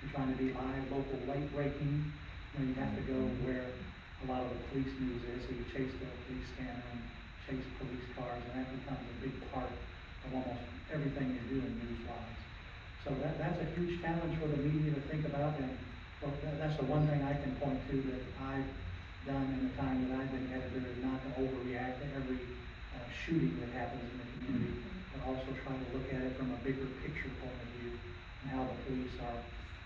A: you're trying to be live, local, late breaking, you have to go where a lot of the police news is, so you chase the police scanner and chase police cars, and that becomes a big part of almost everything you're doing news-wise. So that's a huge challenge for the media to think about, and that's the one thing I can point to that I've done in the time that I've been editor, is not to overreact to every shooting that happens in the community, but also try to look at it from a bigger picture point of view, and how the police are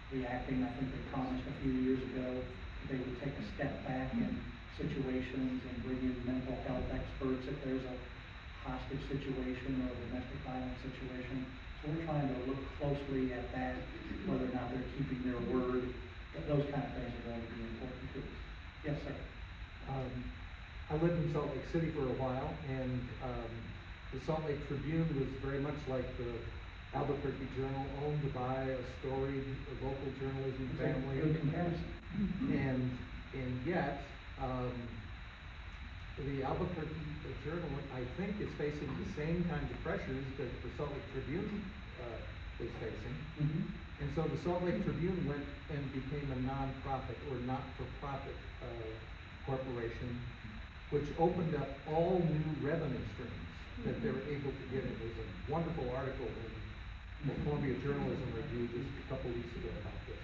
A: reacting. I think they promised a few years ago that they would take a step back in situations and bring in mental health experts if there's a hostage situation or a domestic violence situation. So we're trying to look closely at that, whether or not they're keeping their word. Those kind of things are going to be important to us. Yes, sir.
H: I lived in Salt Lake City for a while, and the Salt Lake Tribune was very much like the Albuquerque Journal, owned by a storied local journalism family.
A: Good comparison.
H: And yet, the Albuquerque Journal, I think, is facing the same kinds of pressures that the Salt Lake Tribune is facing.
A: Mm-hmm.
H: And so the Salt Lake Tribune went and became a nonprofit or not-for-profit corporation, which opened up all new revenue streams that they were able to get. It was a wonderful article in the Columbia Journalism Review just a couple weeks ago about this.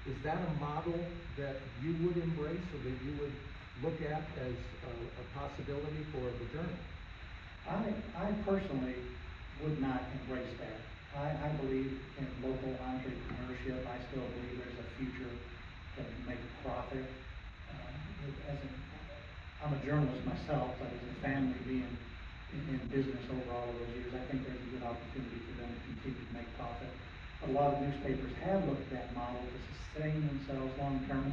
H: Is that a model that you would embrace, or that you would look at as a possibility for the journal?
A: I personally would not embrace that. I believe in local entrepreneurship. I still believe there's a future to make a profit. I'm a journalist myself, but as a family being in business over all of those years, I think there's a good opportunity for them to continue to make profit. A lot of newspapers have looked at that model to sustain themselves long term.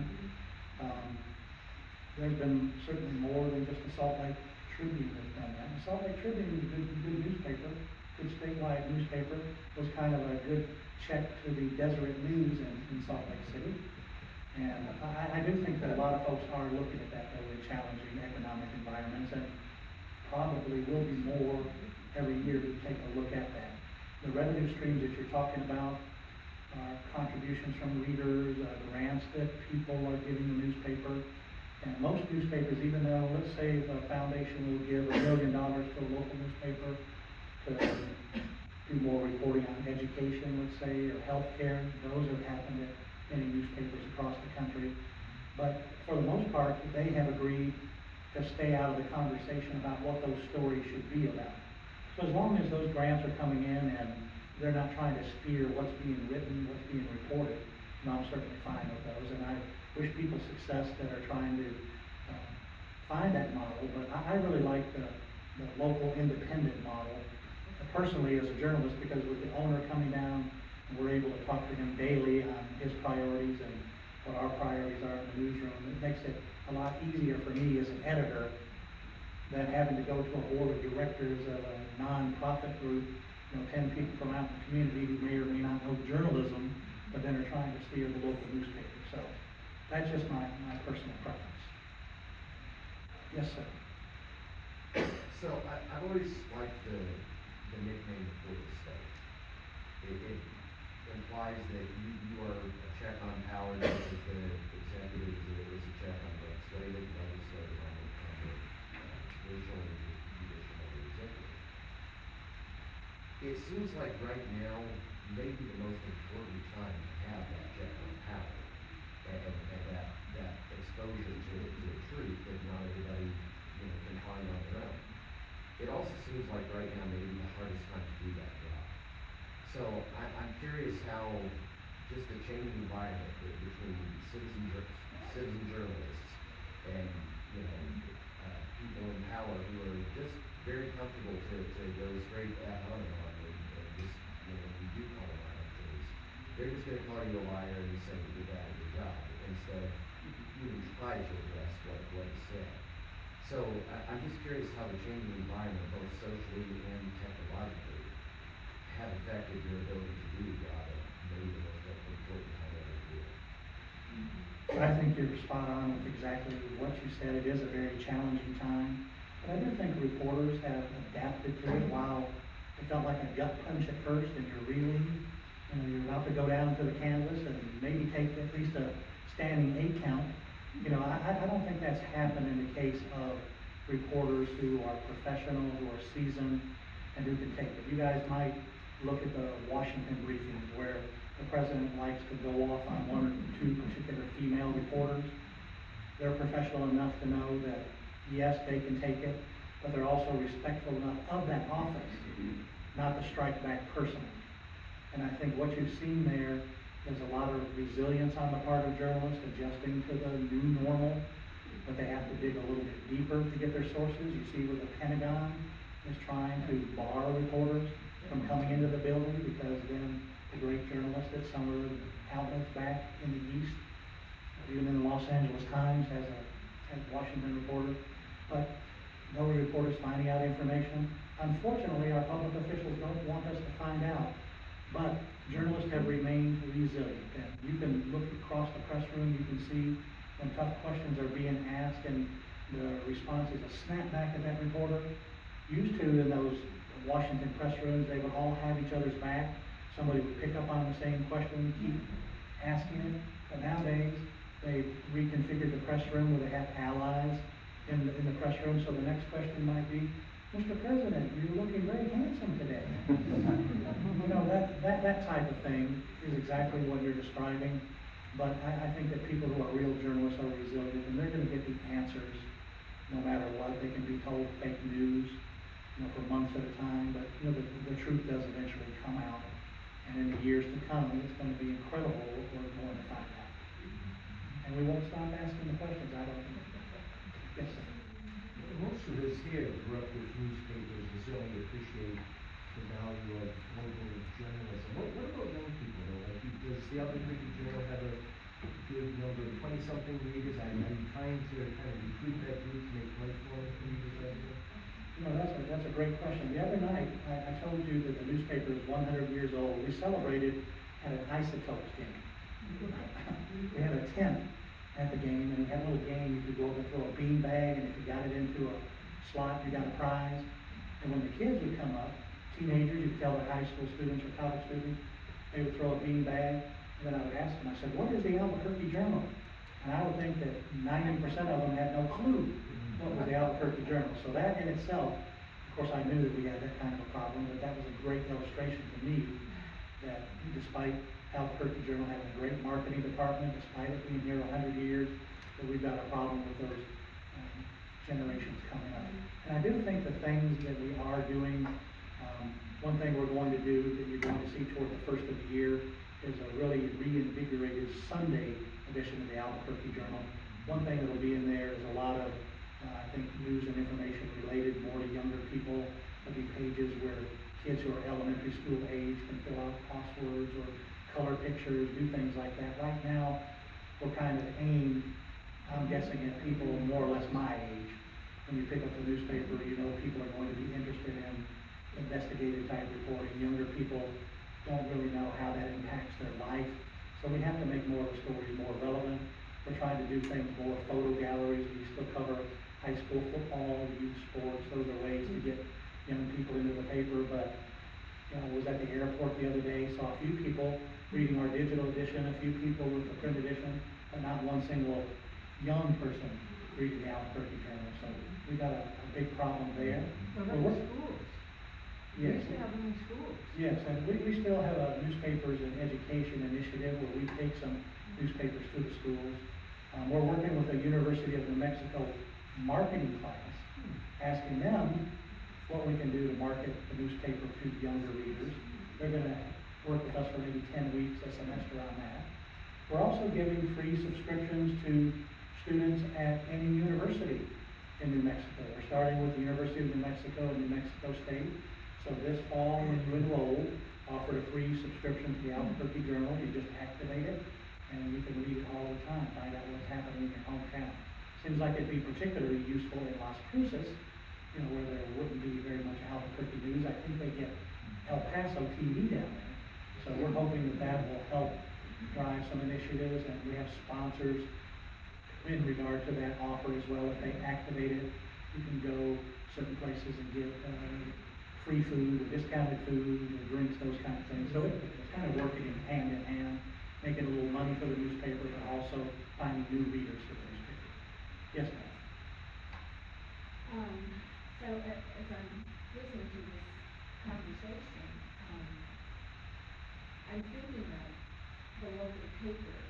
A: There's been certainly more than just the Salt Lake Tribune that's done that. The Salt Lake Tribune is a good newspaper, good statewide newspaper, was kind of a good check to the Deseret News in Salt Lake City. And I do think that a lot of folks are looking at that though in challenging economic environments, and probably will be more every year to take a look at that. The revenue streams that you're talking about are contributions from readers, grants that people are giving the newspaper. And most newspapers, even though, let's say the foundation will give $1 million to a local newspaper to do more reporting on education, let's say, or healthcare, those have happened at many newspapers across the country. But for the most part, they have agreed to stay out of the conversation about what those stories should be about. So as long as those grants are coming in and they're not trying to steer what's being written, what's being reported, I'm certainly fine with those. And I wish people success that are trying to find that model. But I really like the local independent model. Personally, as a journalist, because with the owner coming down, we're able to talk to him daily on his priorities and what our priorities are in the newsroom. It makes it a lot easier for me as an editor than having to go to a board of directors of a nonprofit group, 10 people from out in the community who may or may not know journalism, but then are trying to steer the local newspaper. So that's just my personal preference. Yes, sir.
I: So I've always liked the nickname the Port of State. It implies that you are a check on power, just as the executive is a check on legislative, on the judicial and judicial and executive. It seems like right now may be the most important time to have that check on power and that exposure to the truth that not everybody can find on their own. It also seems like right now may be the hardest time to do that job. So I'm curious how just the changing environment between citizen journalists and people in power who are just very comfortable to go straight ad hominem and just when you do call them out on things, they're just going to call you a liar and say that you're bad at your job instead of even try to address what is said. So I'm just curious how the changing environment, both socially and technologically, have affected your ability to do the job at maybe the most important time ever to do it.
A: I think you're spot on with exactly what you said. It is a very challenging time. But I do think reporters have adapted to it. While it felt like a gut punch at first and you're reeling, you're about to go down to the canvas and maybe take at least a standing 8 count. I don't think that's happened in the case of reporters who are professional, who are seasoned, and who can take it. You guys might look at the Washington briefings where the president likes to go off on 1 or 2 particular female reporters. They're professional enough to know that, yes, they can take it, but they're also respectful enough of that office not to strike back personally. And I think what you've seen there is a lot of resilience on the part of journalists adjusting to the new normal, but they have to dig a little bit deeper to get their sources. You see where the Pentagon is trying to bar reporters from coming into the building because then the great journalist at some of the outlets back in the East, even in the Los Angeles Times as a Washington reporter, but no reporters finding out information. Unfortunately, our public officials don't want us to find out, but journalists have remained resilient. And you can look across the press room, you can see when tough questions are being asked and the response is a snap back at that reporter. Used to in those Washington press rooms, they would all have each other's back. Somebody would pick up on the same question, keep asking it. But nowadays, they've reconfigured the press room where they have allies in the press room. So the next question might be, Mr. President, you're looking very handsome today. That type of thing is exactly what you're describing. But I think that people who are real journalists are resilient, and they're going to get the answers no matter what. They can be told fake news, for months at a time, but the truth does eventually come out. And in the years to come, it's going to be incredible what we're going to find out. And we won't stop asking the questions, I don't think. Yes, sir.
J: Most of us here grew up with newspapers and certainly appreciate the value of local journalism. What about young people though? Like, does the Albuquerque Journal have a good number of 20-something readers? Are you trying to kind of recruit that group to make life for readers out there?
A: That's a great question. The other night, I told you that the newspaper is 100 years old. We celebrated at an Isotopes game. We had a tent at the game, and we had a little game. You could go over and throw a bean bag, and if you got it into a slot, you got a prize. And when the kids would come up, teenagers, you could tell they're high school students or college students, they would throw a bean bag, and then I would ask them, I said, what is the Albuquerque Journal? And I would think that 90% of them had no clue what was the Albuquerque Journal. So that in itself, of course, I knew that we had that kind of a problem, but that was a great illustration to me that despite Albuquerque Journal having a great marketing department, despite it being here 100 years, that we've got a problem with those generations coming up. And I do think the things that we are doing, one thing we're going to do that you're going to see toward the first of the year is a really reinvigorated Sunday edition of the Albuquerque Journal. One thing that'll be in there is a lot of, I think, news and information related more to younger people. There'll be pages where kids who are elementary school age can fill out crosswords or color pictures, do things like that. Right now, we're kind of aimed, I'm guessing, at people more or less my age. When you pick up the newspaper, you know people are going to be interested in investigative type reporting. Younger people don't really know how that impacts their life. So we have to make more of the stories more relevant. We're trying to do things more photo galleries. We still cover high school football, youth sports. Those are ways to get young people into the paper. But, you know, I was at the airport the other day, saw a few people reading our digital edition, a few people with the print edition, but not one single young person reading the Albuquerque Journal. So we got a big problem there.
B: What
A: But
B: about
A: we're-
B: the schools? We
A: Yes.
B: used to have them in schools.
A: Yes, and we still have a newspapers and education initiative where we take some newspapers to the schools. We're working with the University of New Mexico marketing class, asking them what we can do to market the newspaper to younger readers. They're gonna work with us for maybe 10 weeks, a semester on that. We're also giving free subscriptions to students at any university in New Mexico. We're starting with the University of New Mexico and New Mexico State. So this fall, when you enroll, offer a free subscription to the Albuquerque Journal. You just activate it, and you can read it all the time, find out what's happening in your hometown. Seems like it'd be particularly useful in Las Cruces, you know, where there wouldn't be very much Albuquerque news. I think they get El Paso TV down there. So we're hoping that that will help drive some initiatives, and we have sponsors in regard to that offer as well. If they activate it, you can go certain places and get, free food or discounted food or drinks, those kind of things. So it's kind of working hand in hand, making a little money for the newspaper, but also finding new readers for the newspaper. Yes, ma'am.
F: So as I'm listening to this conversation, I'm thinking of the local paper,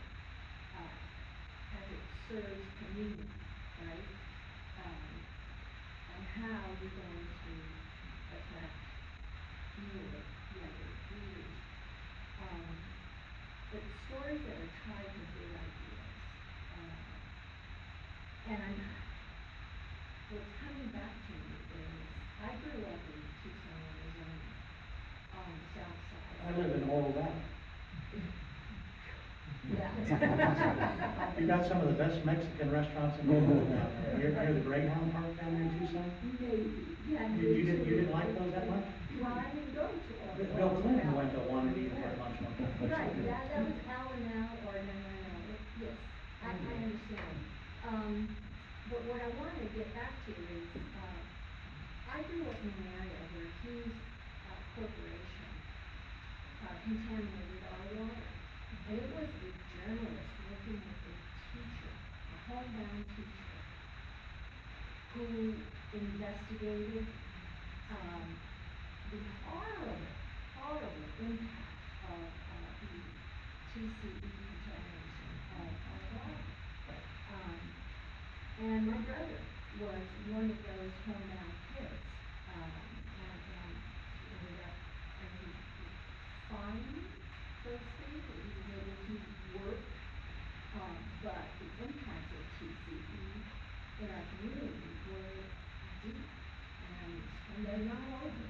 F: as it serves community, right? And how you're going to attract newer, younger readers. But stories that are tied to big ideas. And what's coming back to me is, I grew up in Tucson, Arizona, on the south side.
A: I live in Oro Valley.
F: Yeah.
A: You got some of the best Mexican restaurants in the world down there. Near the Greyhound Park down there in Tucson?
F: Maybe, yeah.
A: You didn't like those that much?
F: Well, I didn't go to all the.
A: Bill Clinton went to one and he had lunch one time.
F: Right, that was Alanel, or no, yes, I understand. But what I wanna get back to is, I grew up in an area where Hughes Corporation, contaminated our water. And it was a journalist working with a teacher, a homebound teacher, who investigated, the horrible impact of, the TCE contamination of our water. And my brother was one of those homebound kids, and ended up, and he fined, so to speak, that he was able to work, but the impacts of TCE in our community were deep, and they're not over.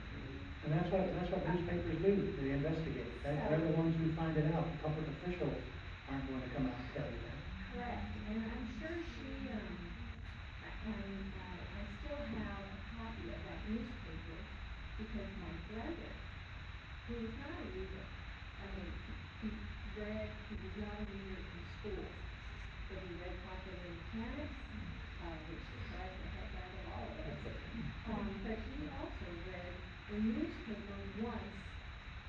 A: And that's what newspapers do, they investigate. They're the ones who find it out. The public officials aren't going to come out and tell you that.
F: Correct, and I'm sure she, and I still have a copy of that newspaper, because my brother, who was not a reader, I mean, he was not a reader in school, but he read Popular Mechanics, which surprised the heck out of all of us. But he also read the newspaper once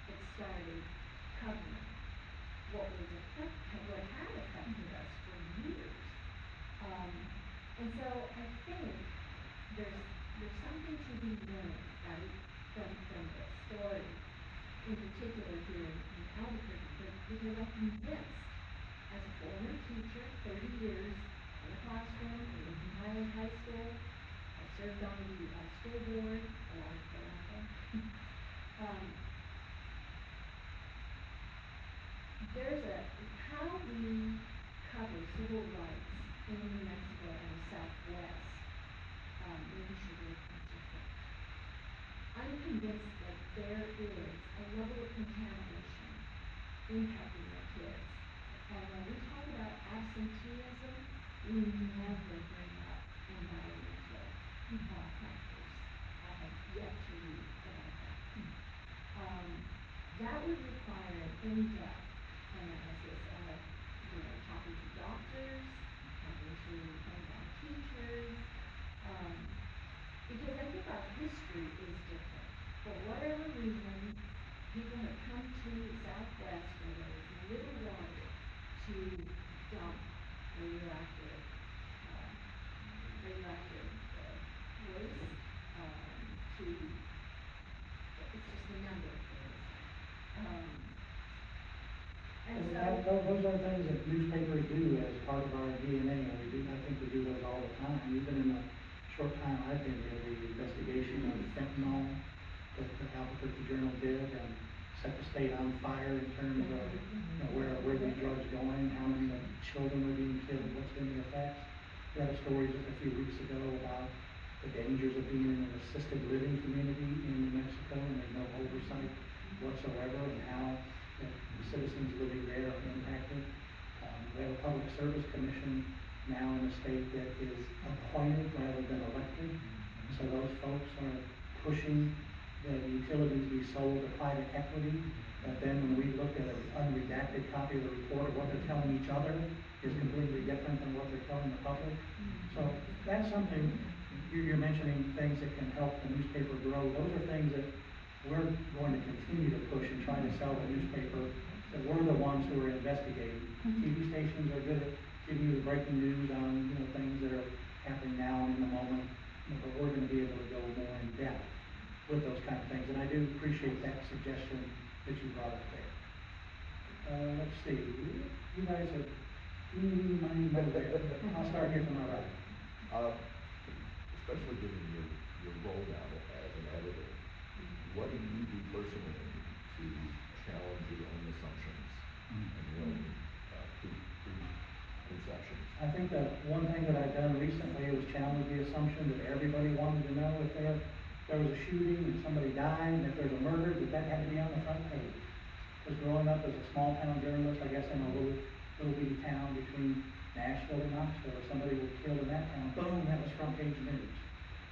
F: it started covering what had affected us for years. And so I think there's something to be learned, right, from the story, in particular here in Albuquerque, because I'm convinced, as a former teacher, 30 years in the classroom, in Highland High School, I served on the school board, along with there's how we cover civil rights in New Mexico and the Southwest, maybe should be different. I'm convinced that there is a level of contamination impacting our kids. And when we talk about absentee we never bring up environmental, factors. I have yet to read about that. That would require an in-depth analysis of, talking to doctors, talking to hands-on teachers, because I think our history is different. For whatever reason, people have come to Southwest where there is little water to dump radioactive, waste, to, it's just a number of things. And so.
A: Those are things that newspapers do as part of our DNA, and I think we do those all the time. Even in the short time I've been here, the investigation of fentanyl that the Albuquerque Journal did and set the state on fire in terms of, where these drugs going, how many children were being killed, what's been the effects. We had a story just a few weeks ago about the dangers of being in an assisted living community in New Mexico, and there's no oversight whatsoever, and how the citizens living there are impacted. We have a public service commission now in the state that is appointed rather than elected. So those folks are pushing the utilities be sold to private equity. But then when we look at an unredacted copy of the report of what they're telling each other is completely different than what they're telling the public. So that's something, you're mentioning things that can help the newspaper grow. Those are things that we're going to continue to push and try to sell the newspaper, that we're the ones who are investigating. TV stations are good at giving you the breaking news on, things that are happening now and in the moment, but we're gonna be able to go more in depth with those kind of things, and I do appreciate that suggestion that you brought up there. Let's see, you guys are eeny, meeny, miny, mo there. I'll start here to my right.
K: Especially given your role now as an editor, what do you do personally to challenge your own assumptions and your own preconceptions?
A: I think that one thing that I've done recently was challenge the assumption that everybody wanted to know if there was a shooting and somebody died, and if there's a murder, that had to be on the front page. Because growing up as a small town journalist, I guess in a little bitty town between Nashville and Knoxville, if somebody was killed in that town, boom, that was front page news.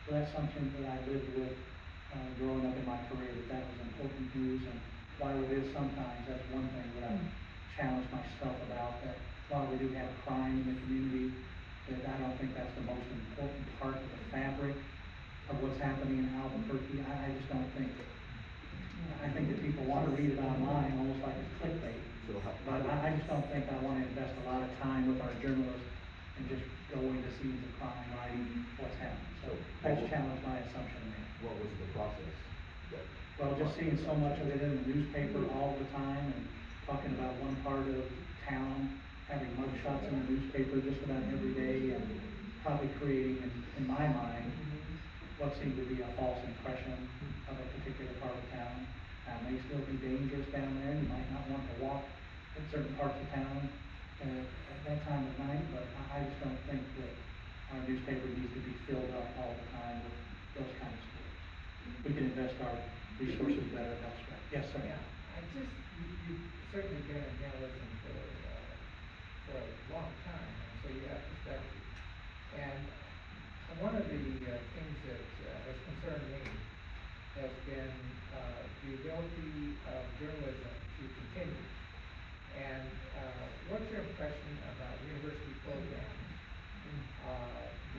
A: So that's something that I lived with growing up in my career, that was important news, and while it is sometimes, that's one thing that I challenge myself about, that while we do have crime in the community, that I don't think that's the most important part of the fabric of what's happening in Albuquerque. I just don't think that. I think that people want to read it online, almost like it's clickbait. But I just don't think I want to invest a lot of time with our journalists and just go into scenes of crime, writing what's happening. So that's challenged my assumption there.
K: What was the process?
A: Well, just seeing so much of it in the newspaper all the time, and talking about one part of town, having mug shots in the newspaper just about every day, and probably creating, in my mind, what seemed to be a false impression of a particular part of town. It may still be dangerous down there, you might not want to walk in certain parts of town at that time of night, but I just don't think that our newspaper needs to be filled up all the time with those kind of stories. We can invest our resources better elsewhere. Yes, sir.
C: Yeah, you've certainly been in journalism for a long time, and so you have perspective. And one of the things that has concerned me has been the ability of journalism to continue. And what's your impression about university programs,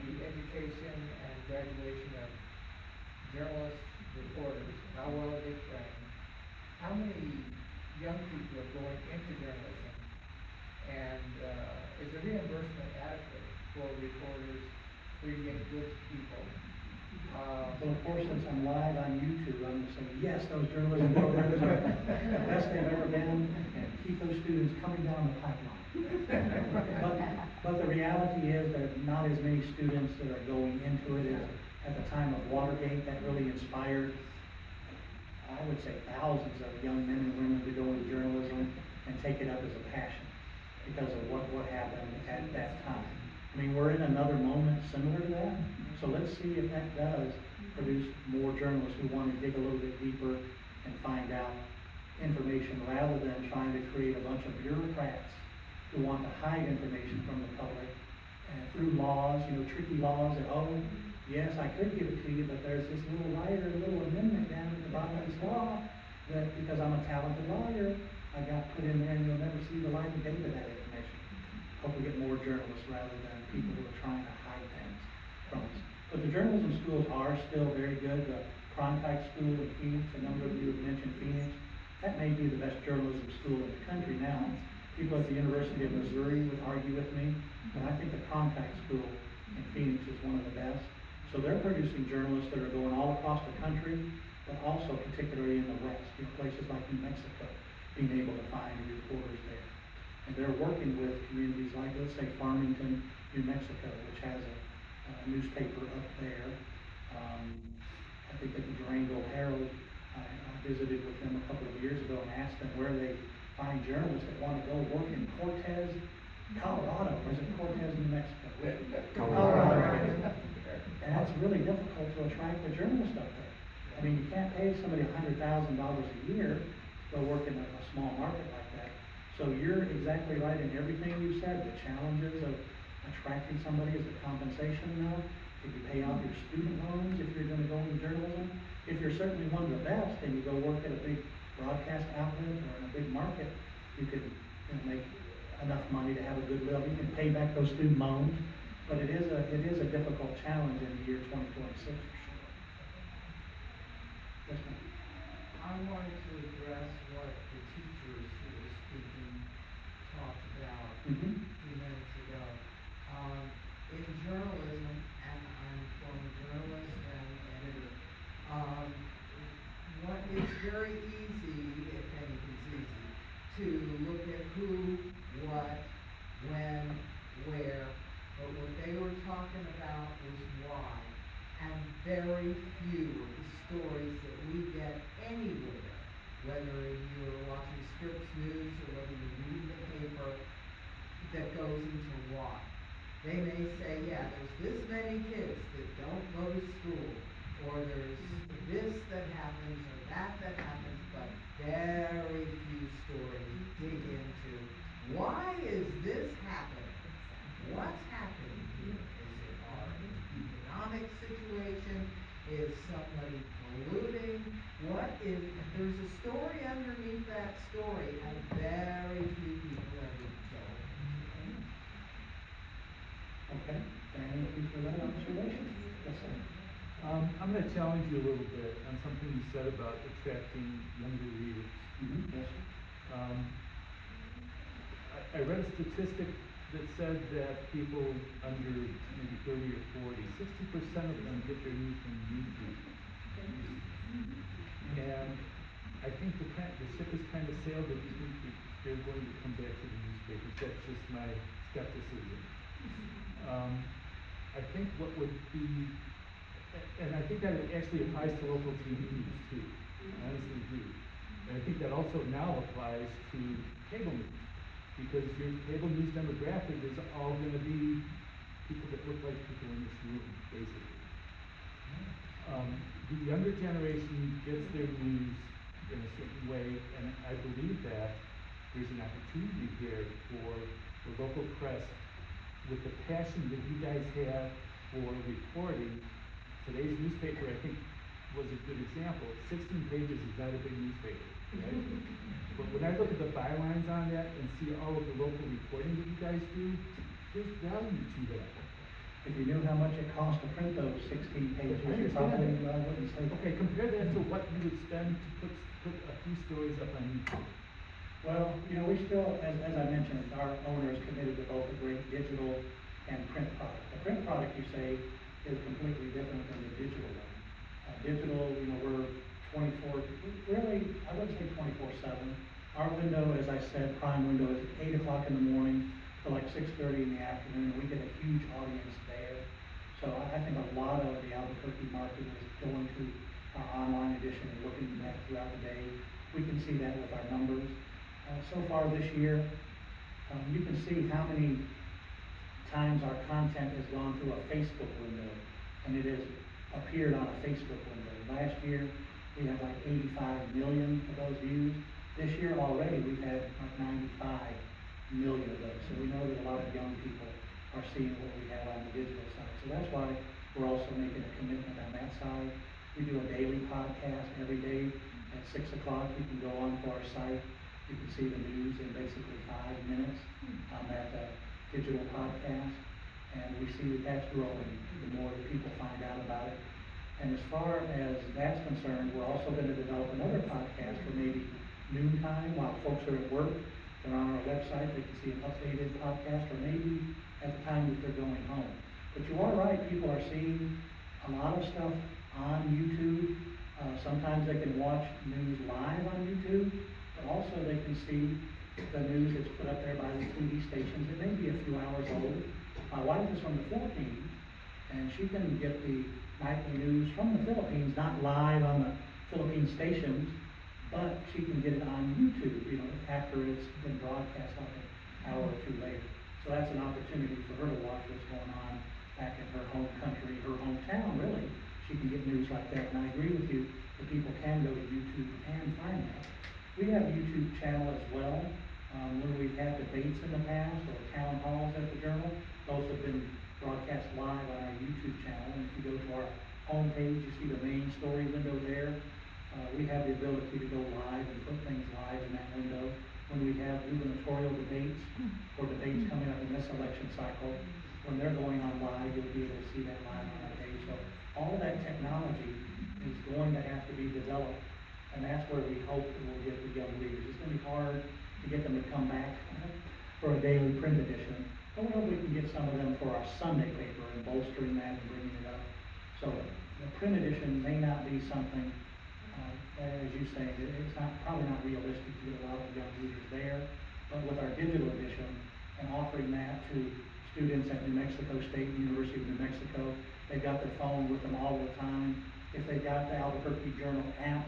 C: the education and graduation of journalists, reporters, how well are they trained? How many young people are going into journalism? And is the reimbursement adequate for reporters bringing in good people?
A: Well, of course, since I'm live on YouTube, I'm going to say, yes, those journalism programs are the best they've ever been, and keep those students coming down the pipeline. But the reality is that not as many students that are going into it as at the time of Watergate. That really inspired, I would say, thousands of young men and women to go into journalism and take it up as a passion because of what happened at that time. I mean, we're in another moment similar to that, so let's see if that does produce more journalists who want to dig a little bit deeper and find out information rather than trying to create a bunch of bureaucrats who want to hide information from the public and through laws, tricky laws that, oh, yes, I could give it to you, but there's this little rider, little amendment down at the bottom of this law that because I'm a talented lawyer, I got put in there and you'll never see the light of day to that information. Hope we get more journalists rather than people who are trying to hide things from us. But the journalism schools are still very good. The Cronkite School in Phoenix, a number of you have mentioned Phoenix. That may be the best journalism school in the country now. People at the University of Missouri would argue with me, but I think the Cronkite School in Phoenix is one of the best. So they're producing journalists that are going all across the country, but also particularly in the West, places like New Mexico, being able to find reporters there. And they're working with communities like, let's say, Farmington, New Mexico, which has a newspaper up there. I think at the Durango Herald, I visited with them a couple of years ago and asked them where they find journalists that want to go work in Cortez, Colorado, or is it Cortez, New Mexico? Colorado. And that's really difficult to attract a journalist up there. I mean, you can't pay somebody $100,000 a year to go work in a small market like that. So you're exactly right in everything you said. The challenges of attracting somebody is the compensation enough. If you pay off your student loans, if you're going to go into journalism, if you're certainly one of the best and you go work at a big broadcast outlet or in a big market, you can make enough money to have a good living and pay back those student loans. But it is a difficult challenge in the year 2026 for sure. Yes, ma'am.
C: I wanted to address what the teachers who were speaking talked about a few minutes ago. In journalism, and I'm a former journalist and editor, it's very easy, if anything's easy, to look at who, what, when, where, but what they were talking about was why. And very few of the stories that we get anywhere, whether you're watching Scripps News or whether you're reading the paper, that goes into why. They may say, yeah, there's this many kids that don't go to school, or there's this that happens, or that happens, but very few stories dig into why is this happening? What's happening here? Is it our economic situation? Is somebody polluting? There's a story underneath that story, and very few people ever delve into it.
A: Okay, thank you for that observation. Yes, sir.
L: I'm going to challenge you a little bit on something you said about attracting younger readers.
A: Yes, sir.
L: I read a statistic that said that people under maybe 30 or 40, 60% of them get their news from YouTube. And I think the ship has kind of sailed that they're going to come back to the newspapers. That's just my skepticism. I think what would be, and I think that it actually applies to local TV news too. I honestly do. And I think that also now applies to cable news, because your cable news demographic is all going to be people that look like people in this room, basically. The younger generation gets their news in a certain way, and I believe that there's an opportunity here for the local press, with the passion that you guys have for reporting. Today's newspaper, I think, was a good example. 16 pages is not a big newspaper, right? But when I look at the bylines on that and see all of the local reporting that you guys do, there's value to that.
A: If you knew how much it costs to print those 16 pages, you probably wouldn't say.
L: Okay, compare that to what you would spend to put a few stories up on YouTube.
A: Well, we still, as I mentioned, our owner is committed to both a great digital and print product. The print product, you say, is completely different than the digital one. Digital, we're 24, really, I wouldn't say 24/7. Our window, as I said, prime window is at 8 o'clock in the morning to like 6:30 in the afternoon. We get a huge audience there. So I think a lot of the Albuquerque market is going to our online edition and looking at that throughout the day. We can see that with our numbers. So far this year, you can see how many times our content has gone through a Facebook window, and it has appeared on a Facebook window. Last year, we had like 85 million of those views. This year already, we've had like 95 million of those. So we know that a lot of young people are seeing what we have on the digital side. So that's why we're also making a commitment on that side. We do a daily podcast every day at 6 o'clock. You can go onto our site. You can see the news in basically 5 minutes on that digital podcast. And we see that that's growing the more that people find out about it. And as far as that's concerned, we're also going to develop another podcast for maybe noontime while folks are at work. They're on our website, they can see an updated podcast, or maybe at the time that they're going home. But you are right, people are seeing a lot of stuff on YouTube. Sometimes they can watch news live on YouTube, but also they can see the news that's put up there by the TV stations. It may be a few hours old. My wife is from the Philippines, and she can get the nightly news from the Philippines, not live on the Philippine stations, but she can get it on YouTube, after it's been broadcast like an hour or two later. So that's an opportunity for her to watch what's going on back in her home country, her hometown, really. She can get news like that, and I agree with you, that people can go to YouTube and find that. We have a YouTube channel as well. When we've had debates in the past, or town halls at the Journal, those have been broadcast live on our YouTube channel. And if you go to our homepage, you see the main story window there. We have the ability to go live and put things live in that window. When we have gubernatorial debates, or debates coming up in this election cycle, when they're going on live, you'll be able to see that live on our page. So all that technology is going to have to be developed, and that's where we hope that we'll get the young readers. It's going to be hard to get them to come back for a daily print edition, but we hope we can get some of them for our Sunday paper and bolstering that and bringing it up. So the print edition may not be something, as you say, it's probably not realistic to get a lot of young readers there, but with our digital edition and offering that to students at New Mexico State and University of New Mexico, they've got their phone with them all the time. If they've got the Albuquerque Journal app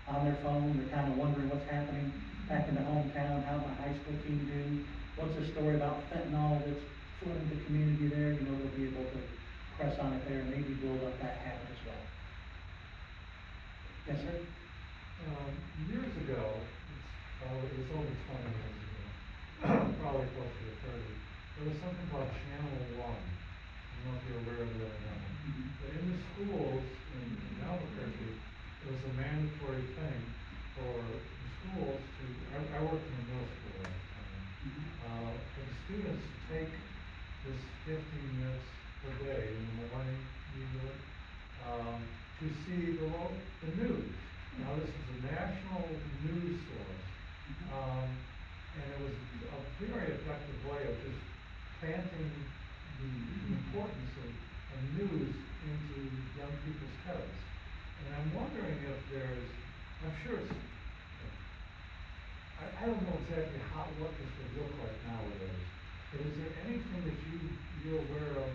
A: on their phone, they're kind of wondering what's happening back in the hometown, how's my high school team doing? What's the story about fentanyl that's flooding the community there? They'll be able to press on it there and maybe build up that habit as well. Yes, sir?
L: Years ago, it was over 20 years ago, probably closer to 30, there was something called Channel 1. I don't know if you're aware of that or not. But in the schools in Albuquerque, it was a mandatory thing for the schools to, I worked in a middle school at the time, for the students to take this 15 minutes per day in the morning, usually, to see the news. Now, this is a national news source, and it was a very effective way of just planting the importance of news into young people's heads. And I'm wondering if I'm sure it's, I don't know exactly what this would look like nowadays, but is there anything that you're aware of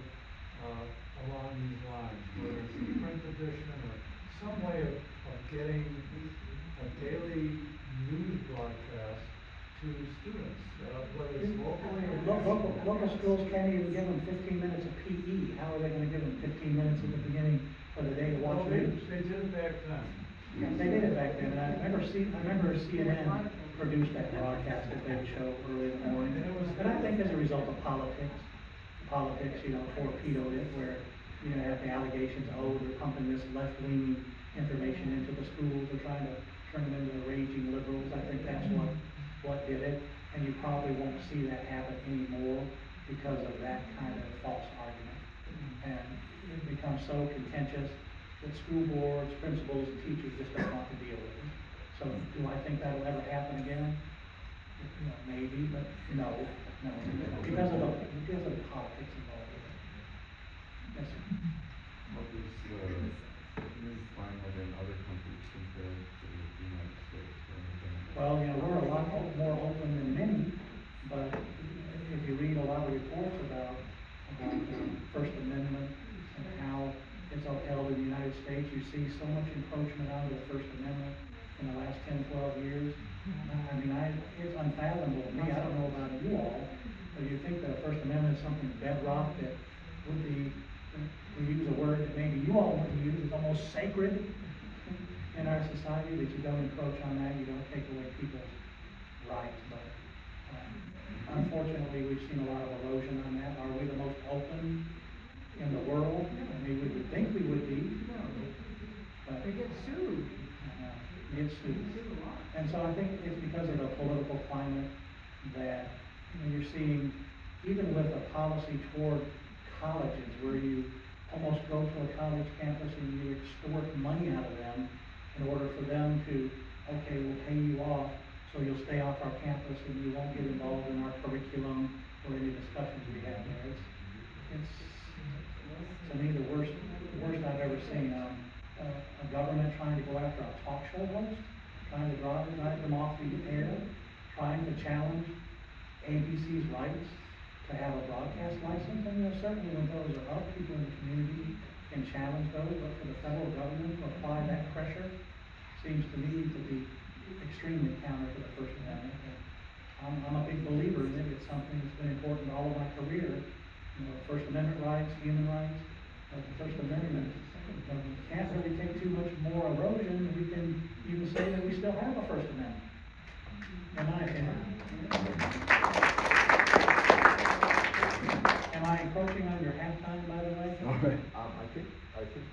L: along these lines, whether it's a print edition or some way of getting a daily news broadcast to students, whether it's locally or
A: Local schools can't even give them 15 minutes of PE. How are they going to give them 15 minutes at the beginning of the day to watch news?
L: They did it back then.
A: Yeah, they did it back then, and I remember CNN produced that broadcast that they would show early in the morning. And I think as a result of politics, torpedoed it, where, have the allegations, they're pumping this left-leaning information into the schools, they're trying to turn them into the raging liberals. I think that's what did it, and you probably won't see that happen anymore because of that kind of false argument. And it becomes so contentious that school boards, principals, and teachers just don't want to deal with it. So do I think that'll ever happen again? Maybe, but no, because of the politics involved with it. Yes, sir.
G: How does news climate in other countries compared to the United States or anything?
A: Well, we're a lot more open than many, but if you read a lot of reports about the First Amendment and how it's upheld in the United States, you see so much encroachment onto the First Amendment in the last 10, 12 years. It's unfathomable to me. I don't know about you all, but you think the First Amendment is something bedrock that would be, to use a word that maybe you all wouldn't use, is almost sacred in our society, that you don't encroach on that, you don't take away people's rights. But unfortunately, we've seen a lot of erosion on that. Are we the most get sued. And so I think it's because of the political climate that, you're seeing, even with a policy toward colleges, where you almost go to a college campus and you extort money out of them in order for them to, okay, we'll pay you off, so you'll stay off our campus and you won't get involved in our curriculum or any discussions we have there. It's to me, the worst I've ever seen. A government trying to go after a talk show host, trying to drive them off the air, trying to challenge ABC's rights to have a broadcast license. And certainly when those are up, people in the community can challenge those, but for the federal government to apply that pressure seems to me to be extremely counter to the First Amendment. And I'm a big believer in it. It's something that's been important all of my career. First Amendment rights, human rights. The First Amendment can't really take too much more erosion. We can even say that we still have a First Amendment, in my opinion. Am I encroaching on your halftime, by the way?
K: I think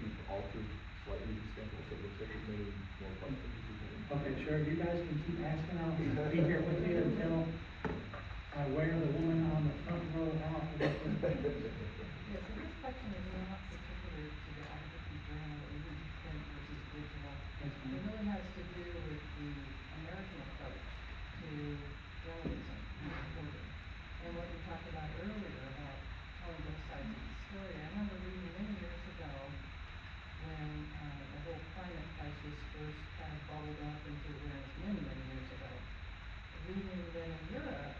K: we've altered slightly the schedule, so it looks like there's maybe more questions.
A: Okay, sure. You guys can keep asking. I'll be here with you until I wear the woman on the front row out.
B: Yes, and this question is not particular to the Albuquerque Journal or even to print versus digital.
A: Yes,
B: It
A: ma'am.
B: really has to do with the American approach to journalism and reporting. And what we talked about earlier about telling both sides of the story. I remember reading many years ago when the whole climate crisis first kind of bubbled up into awareness many years ago. Reading then in Europe,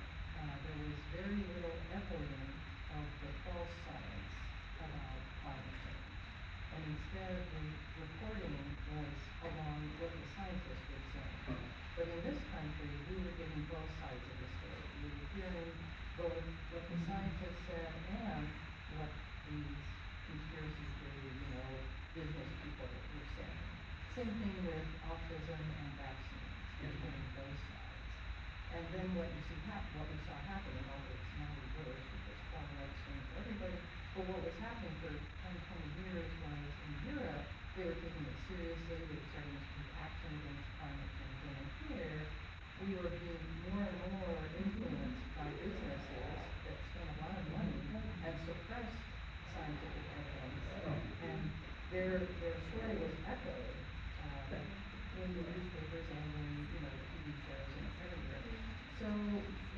B: there was very little echoing of the false science about climate change. And instead, the reporting was along what the scientists were saying. But in this country, we were getting both sides of the story. We were hearing both what the scientists said and what these conspiracy theory, business people were saying. Same thing with autism and vaccines. We're hearing both sides. And then what we saw happening, although it's now reversed because far right's doing for everybody, but what was happening for 10, 20 years was in Europe, they were taking it seriously, they were starting to take action against climate change. And here, we were being more and more influenced by businesses that spent a lot of money and suppressed scientific evidence. And their story was echoed in the newspapers and in TV shows and everywhere. So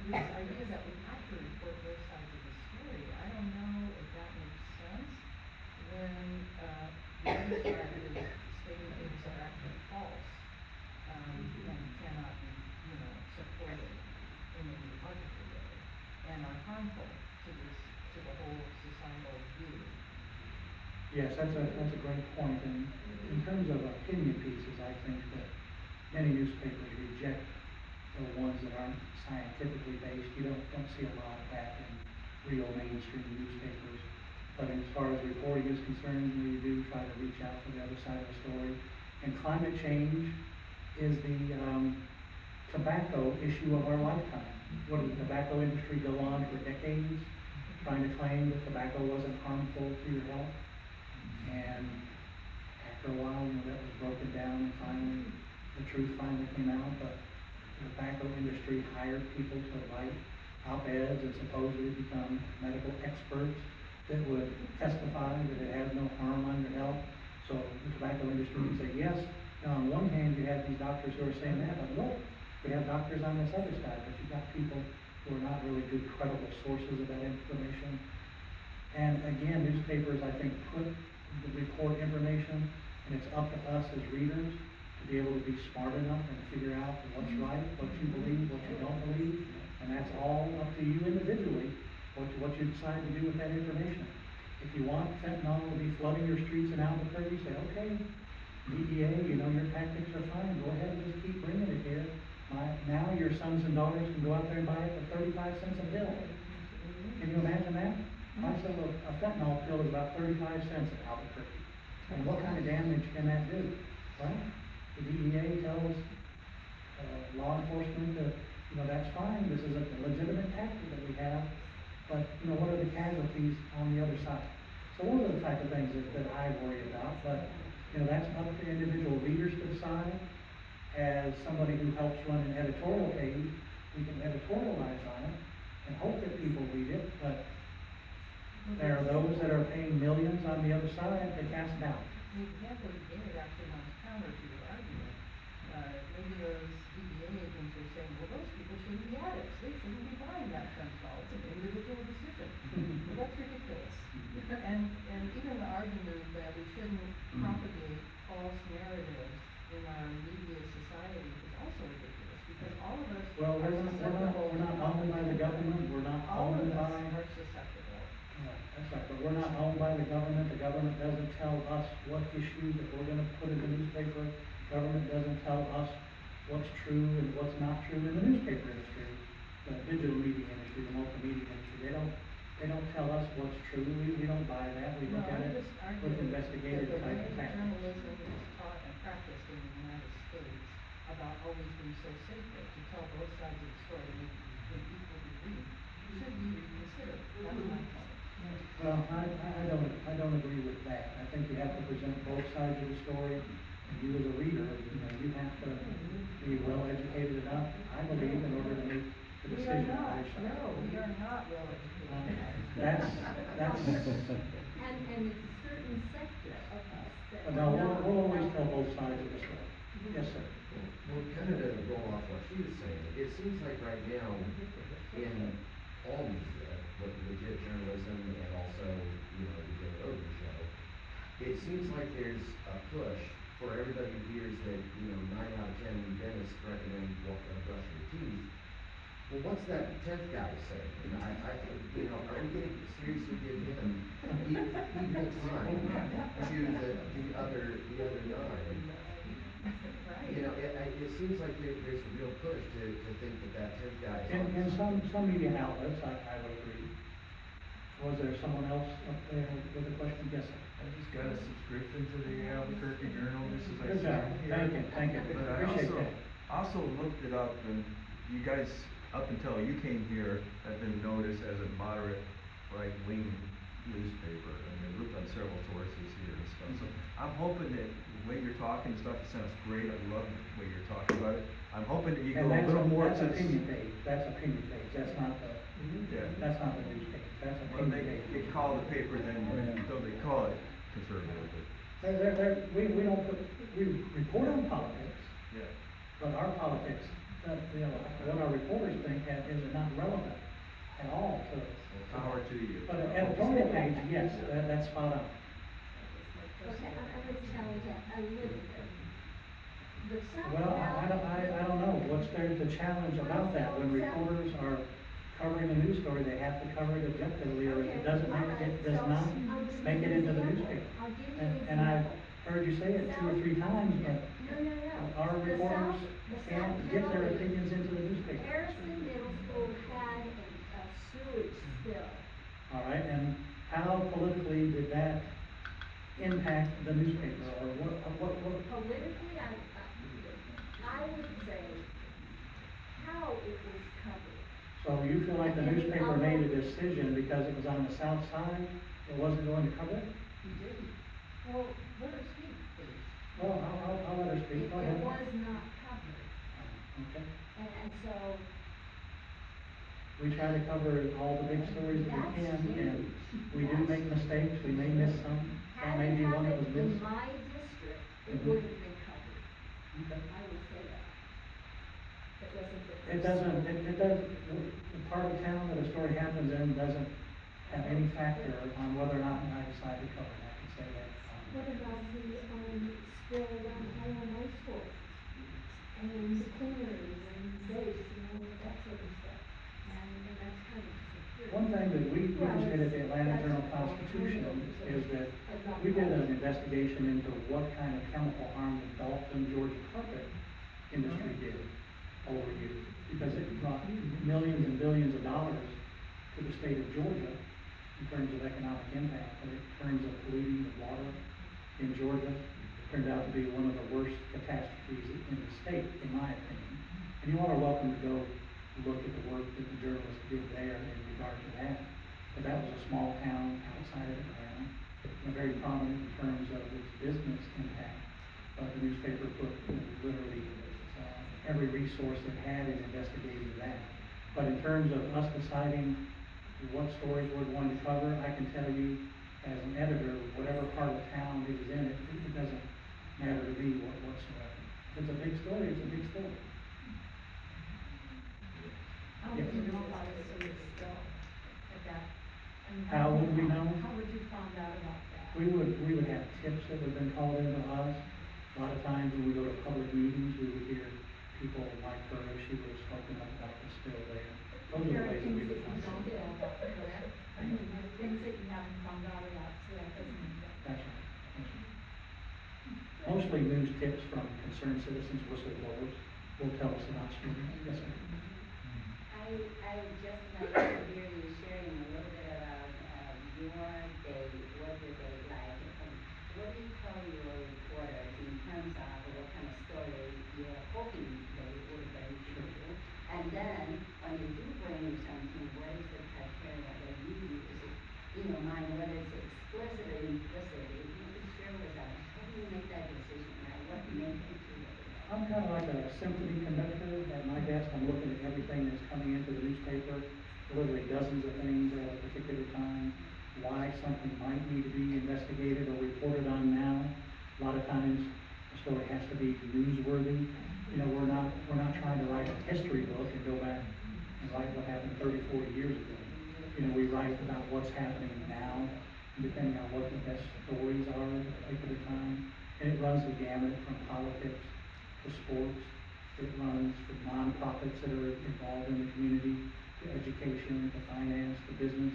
B: this idea that we have to report both sides of the story, I don't know if that makes sense when the other side is stating things that are actually false and cannot be supported in any logical way and are harmful to the whole societal view.
A: Yes, that's a great point. And in terms of opinion pieces, I think that many newspapers reject the ones that aren't scientifically based. You don't see a lot of that in real mainstream newspapers. But as far as reporting is concerned, you do try to reach out to the other side of the story. And climate change is the tobacco issue of our lifetime. What did the tobacco industry go on for decades trying to claim that tobacco wasn't harmful to your health? And after a while, that was broken down, and finally, the truth finally came out. But the tobacco industry hired people to write op-eds and supposedly become medical experts that would testify that it has no harm on your health. So the tobacco industry would say, yes. Now, on one hand, you have these doctors who are saying that, but look, we have doctors on this other side, but you've got people who are not really good, credible sources of that information. And again, newspapers, I think, report information, and it's up to us as readers to be able to be smart enough and figure out what's right, what you believe, what you don't believe, and that's all up to you individually, what you decide to do with that information. If you want fentanyl to be flooding your streets in Albuquerque, say, okay, DEA, your tactics are fine, go ahead and just keep bringing it here. Now your sons and daughters can go out there and buy it for 35 cents a pill. Can you imagine that? Price of a fentanyl pill is about 35 cents in Albuquerque. And what kind of damage can that do? Well, the DEA tells law enforcement that, that's fine, this is a legitimate tactic that we have, but, what are the casualties on the other side? So those are the type of things that I worry about, but, that's up to individual readers to decide. as somebody who helps run an editorial page, we can editorialize on it and hope that people read it, but there are those that are paying millions on the other side to cast doubt.
B: Well, exactly, Bennett actually runs counter to your argument. Maybe those DBA agents are saying, well, those people shouldn't be addicts, they shouldn't be buying that fentanyl, it's an individual decision. Well, that's ridiculous. And even the argument that we shouldn't propagate false narratives in our media society is also ridiculous, because all of us
A: Well,
B: are susceptible.
A: we're not owned by the government, we're not
B: All of
A: owned
B: us
A: by.
B: are susceptible.
A: Right, that's right, but we're not owned by the government doesn't tell us what issues that we're gonna put in the newspaper. Government doesn't tell us what's true and what's not true in the newspaper industry, the digital media industry, the multimedia industry. They don't tell us what's true, we don't buy that, we
B: No,
A: look at
B: I'm
A: it
B: just arguing
A: with
B: that
A: investigative
B: the
A: type
B: way
A: of
B: that
A: tactics.
B: journalism is taught and practiced in the United States about always being so sacred to tell both sides of the story with equal degree should be reconsidered. That's my point.
A: Well, I don't agree with that. I think you have to present both sides of the story, and you as a reader, you have to be well educated enough, I believe, in order to make the
B: We are
A: decision on
B: not,
A: which side.
B: no, we are not well educated.
A: That's,
F: And it's a certain sector of us that
A: but no,
F: are not.
A: we'll always tell both sides of the story. Yes, sir.
I: Well, kind of to go off what she was saying, it seems like right now, in all media, with legit journalism and also, the Joe Rogan show, it seems like there's a push for everybody who hears that, 9 out of 10 dentists recommend brushing your teeth. Well, what's that 10th guy saying? And are we going to seriously give him equal time to the other 9? It seems like there's a real push to think that 10th guy is.
A: In some media outlets, I would agree. Was there someone else up there with a question? Yes, sir.
E: I just got a subscription to the Albuquerque Journal, just as I
A: Good job.
E: said.
A: Thank you.
E: But I
A: Appreciate that.
E: also looked it up, and you guys, up until you came here, have been noticed as a moderate right-wing newspaper. I mean, I looked on several sources here and stuff, so I'm hoping that the way you're talking and stuff, it sounds great, I love the way you're talking about it. I'm hoping that you go
A: And
E: a little more to
A: that's
E: this.
A: opinion page, that's opinion page, that's not the news page, that's
E: Well,
A: opinion
E: they
A: page.
E: call the paper then, though they call it conservative, but,
A: We don't put, we report on politics,
E: yeah.
A: but our politics, what our reporters think is not relevant at all to.
E: Power to you.
A: But an editorial page, yes, that's spot on.
F: Okay, I'm gonna challenge that a little bit. The South
A: Well, I don't know, what's there to challenge about that? When reporters are covering a news story, they have to cover it objectively, or if it does not make it into the newspaper.
F: I'll give you an
A: And I've
F: example.
A: heard you say it 2 or 3 times, but
F: No.
A: our
F: The
A: reporters
F: South
A: can't get their opinions into the newspaper.
F: Harrison Middle School had a sewage spill.
A: All right, and how politically did that impact the newspaper, or what?
F: Politically, I would say how it was covered.
A: So you feel like the newspaper made a decision because it was on the south side, it wasn't going to cover it?
B: You did. Well, let her speak, please.
A: Well, I'll let her speak, go ahead.
F: It was not covered.
A: Okay,
F: And so,
A: we try to cover all the big stories that we can, and we do make mistakes, we may miss some, that may be one that was
F: in
A: missed.
F: my district, it
A: Mhm.
F: would have been covered.
A: Okay.
F: I would say that. It wasn't the.
A: It does, the part of town that a story happens in doesn't have any factor on whether or not I decide to cover it, I can say that.
F: What about the, spill around Highland High School? And the cleaners and base and all of that sort of stuff. And that's kind of disappeared.
A: One thing that we just did at the Atlanta Journal-Constitution is that we did an investigation into what kind of chemical harm the Dalton, Georgia carpet industry did over years. Because it brought millions and billions of dollars to the state of Georgia in terms of economic impact, but in terms of polluting the water in Georgia, turned out to be one of the worst catastrophes in the state, in my opinion. And you all are welcome to go look at the work that the journalists did there in regard to that. But that was a small town outside of Atlanta, and very prominent in terms of its business impact. But the newspaper put literally every resource it had in investigating that. But in terms of us deciding what stories we're going to cover, I can tell you, as an editor, whatever part of town it is in, it doesn't matter to me whatsoever. If it's a big story, it's a big story.
F: How would you know about it so you still at that? I mean,
A: How would we know?
F: How would you find out about that?
A: We would have tips that would have been called into us. A lot of times when we go to public meetings, we would hear people like her, if she would have spoken up about the spill there. Those are
F: There
A: the
F: are
A: ways that we
F: things
A: would
F: that you
A: find
F: don't
A: out.
F: know about, correct? I mean, there are things that you haven't found out about, so that doesn't mean that.
A: That's right. That's right. Mostly news tips from concerned citizens, whistleblowers, will tell us about stories. Yes, sir.
M: I would just like to hear you sharing a little bit about your day, what your day like. What do you tell your reporters in terms of what kind of story you're hoping they would bring to you? And then, when you do bring something, what is the criteria that you use in your mind, whether it's explicit or implicit? If you could share with us, how do you make that decision, right? What make it to you?
A: I'm kind of like a symphony conductor. At my desk, I'm looking at everything that's coming into the newspaper, literally dozens of things at a particular time, why something might need to be investigated or reported on now. A lot of times, the story has to be newsworthy. You know, we're not trying to write a history book and go back and write what happened 30, 40 years ago. You know, we write about what's happening now, depending on what the best stories are at a particular time. And it runs the gamut from politics to sports. It runs from nonprofits that are involved in the community, to education, to finance, to business.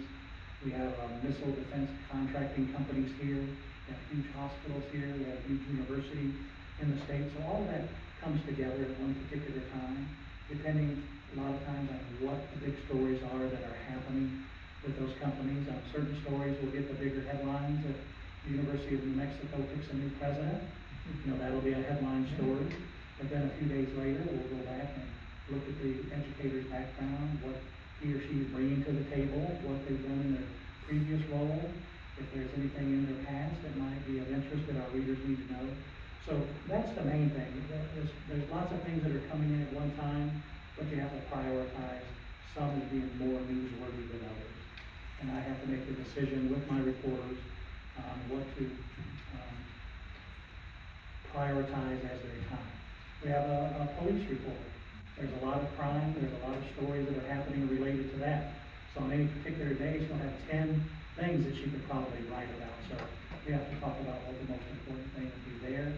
A: We have missile defense contracting companies here. We have huge hospitals here. We have a huge university in the state. So all of that comes together at one particular time, depending a lot of times on what the big stories are that are happening with those companies. Certain stories will get the bigger headlines. If the University of New Mexico picks a new president, you know, that'll be a headline story. But then a few days later, we'll go back and look at the educator's background, what he or she is bringing to the table, what they've done in their previous role, if there's anything in their past that might be of interest that our readers need to know. So that's the main thing. There's lots of things that are coming in at one time, but you have to prioritize some as being more newsworthy than others. And I have to make the decision with my reporters on what to prioritize as their time. We have a police report. There's a lot of crime, there's a lot of stories that are happening related to that. So on any particular day, she'll have 10 things that she could probably write about. So we have to talk about what the most important thing would be there.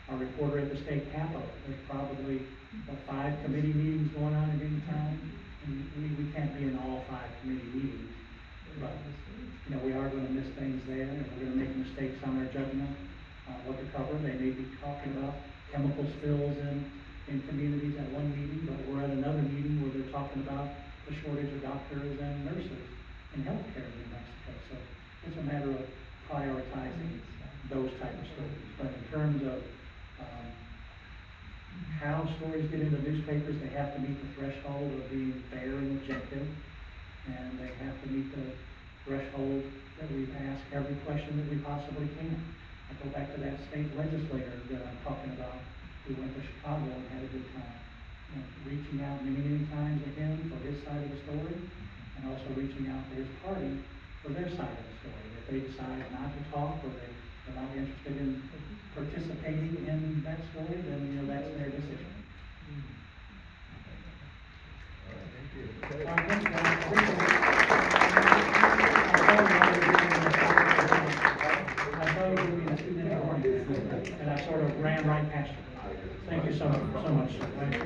A: Our reporter at the state capitol, there's probably 5 committee meetings going on at any time. And we can't be in all 5 committee meetings. But, you know, we are going to miss things there, and we're going to make mistakes on our judgment on what to cover. They may be talking about chemical spills in communities at one meeting, but we're at another meeting where they're talking about the shortage of doctors and nurses in healthcare in New Mexico. So it's a matter of prioritizing those type of stories. But in terms of how stories get into newspapers, they have to meet the threshold of being fair and objective, and they have to meet the threshold that we've asked every question that we possibly can. I go back to that state legislator that I'm talking about, who went to Chicago and had a good time. You know, reaching out many times to him for his side of the story, and also reaching out to his party for their side of the story. If they decide not to talk, or they're not interested in participating in that story, then, you know, that's their decision.
K: All right, thank you.
A: Thank you, guys. I thought you were in a 2-minute warning, and I sort of ran right past you. Thank you so much, sir.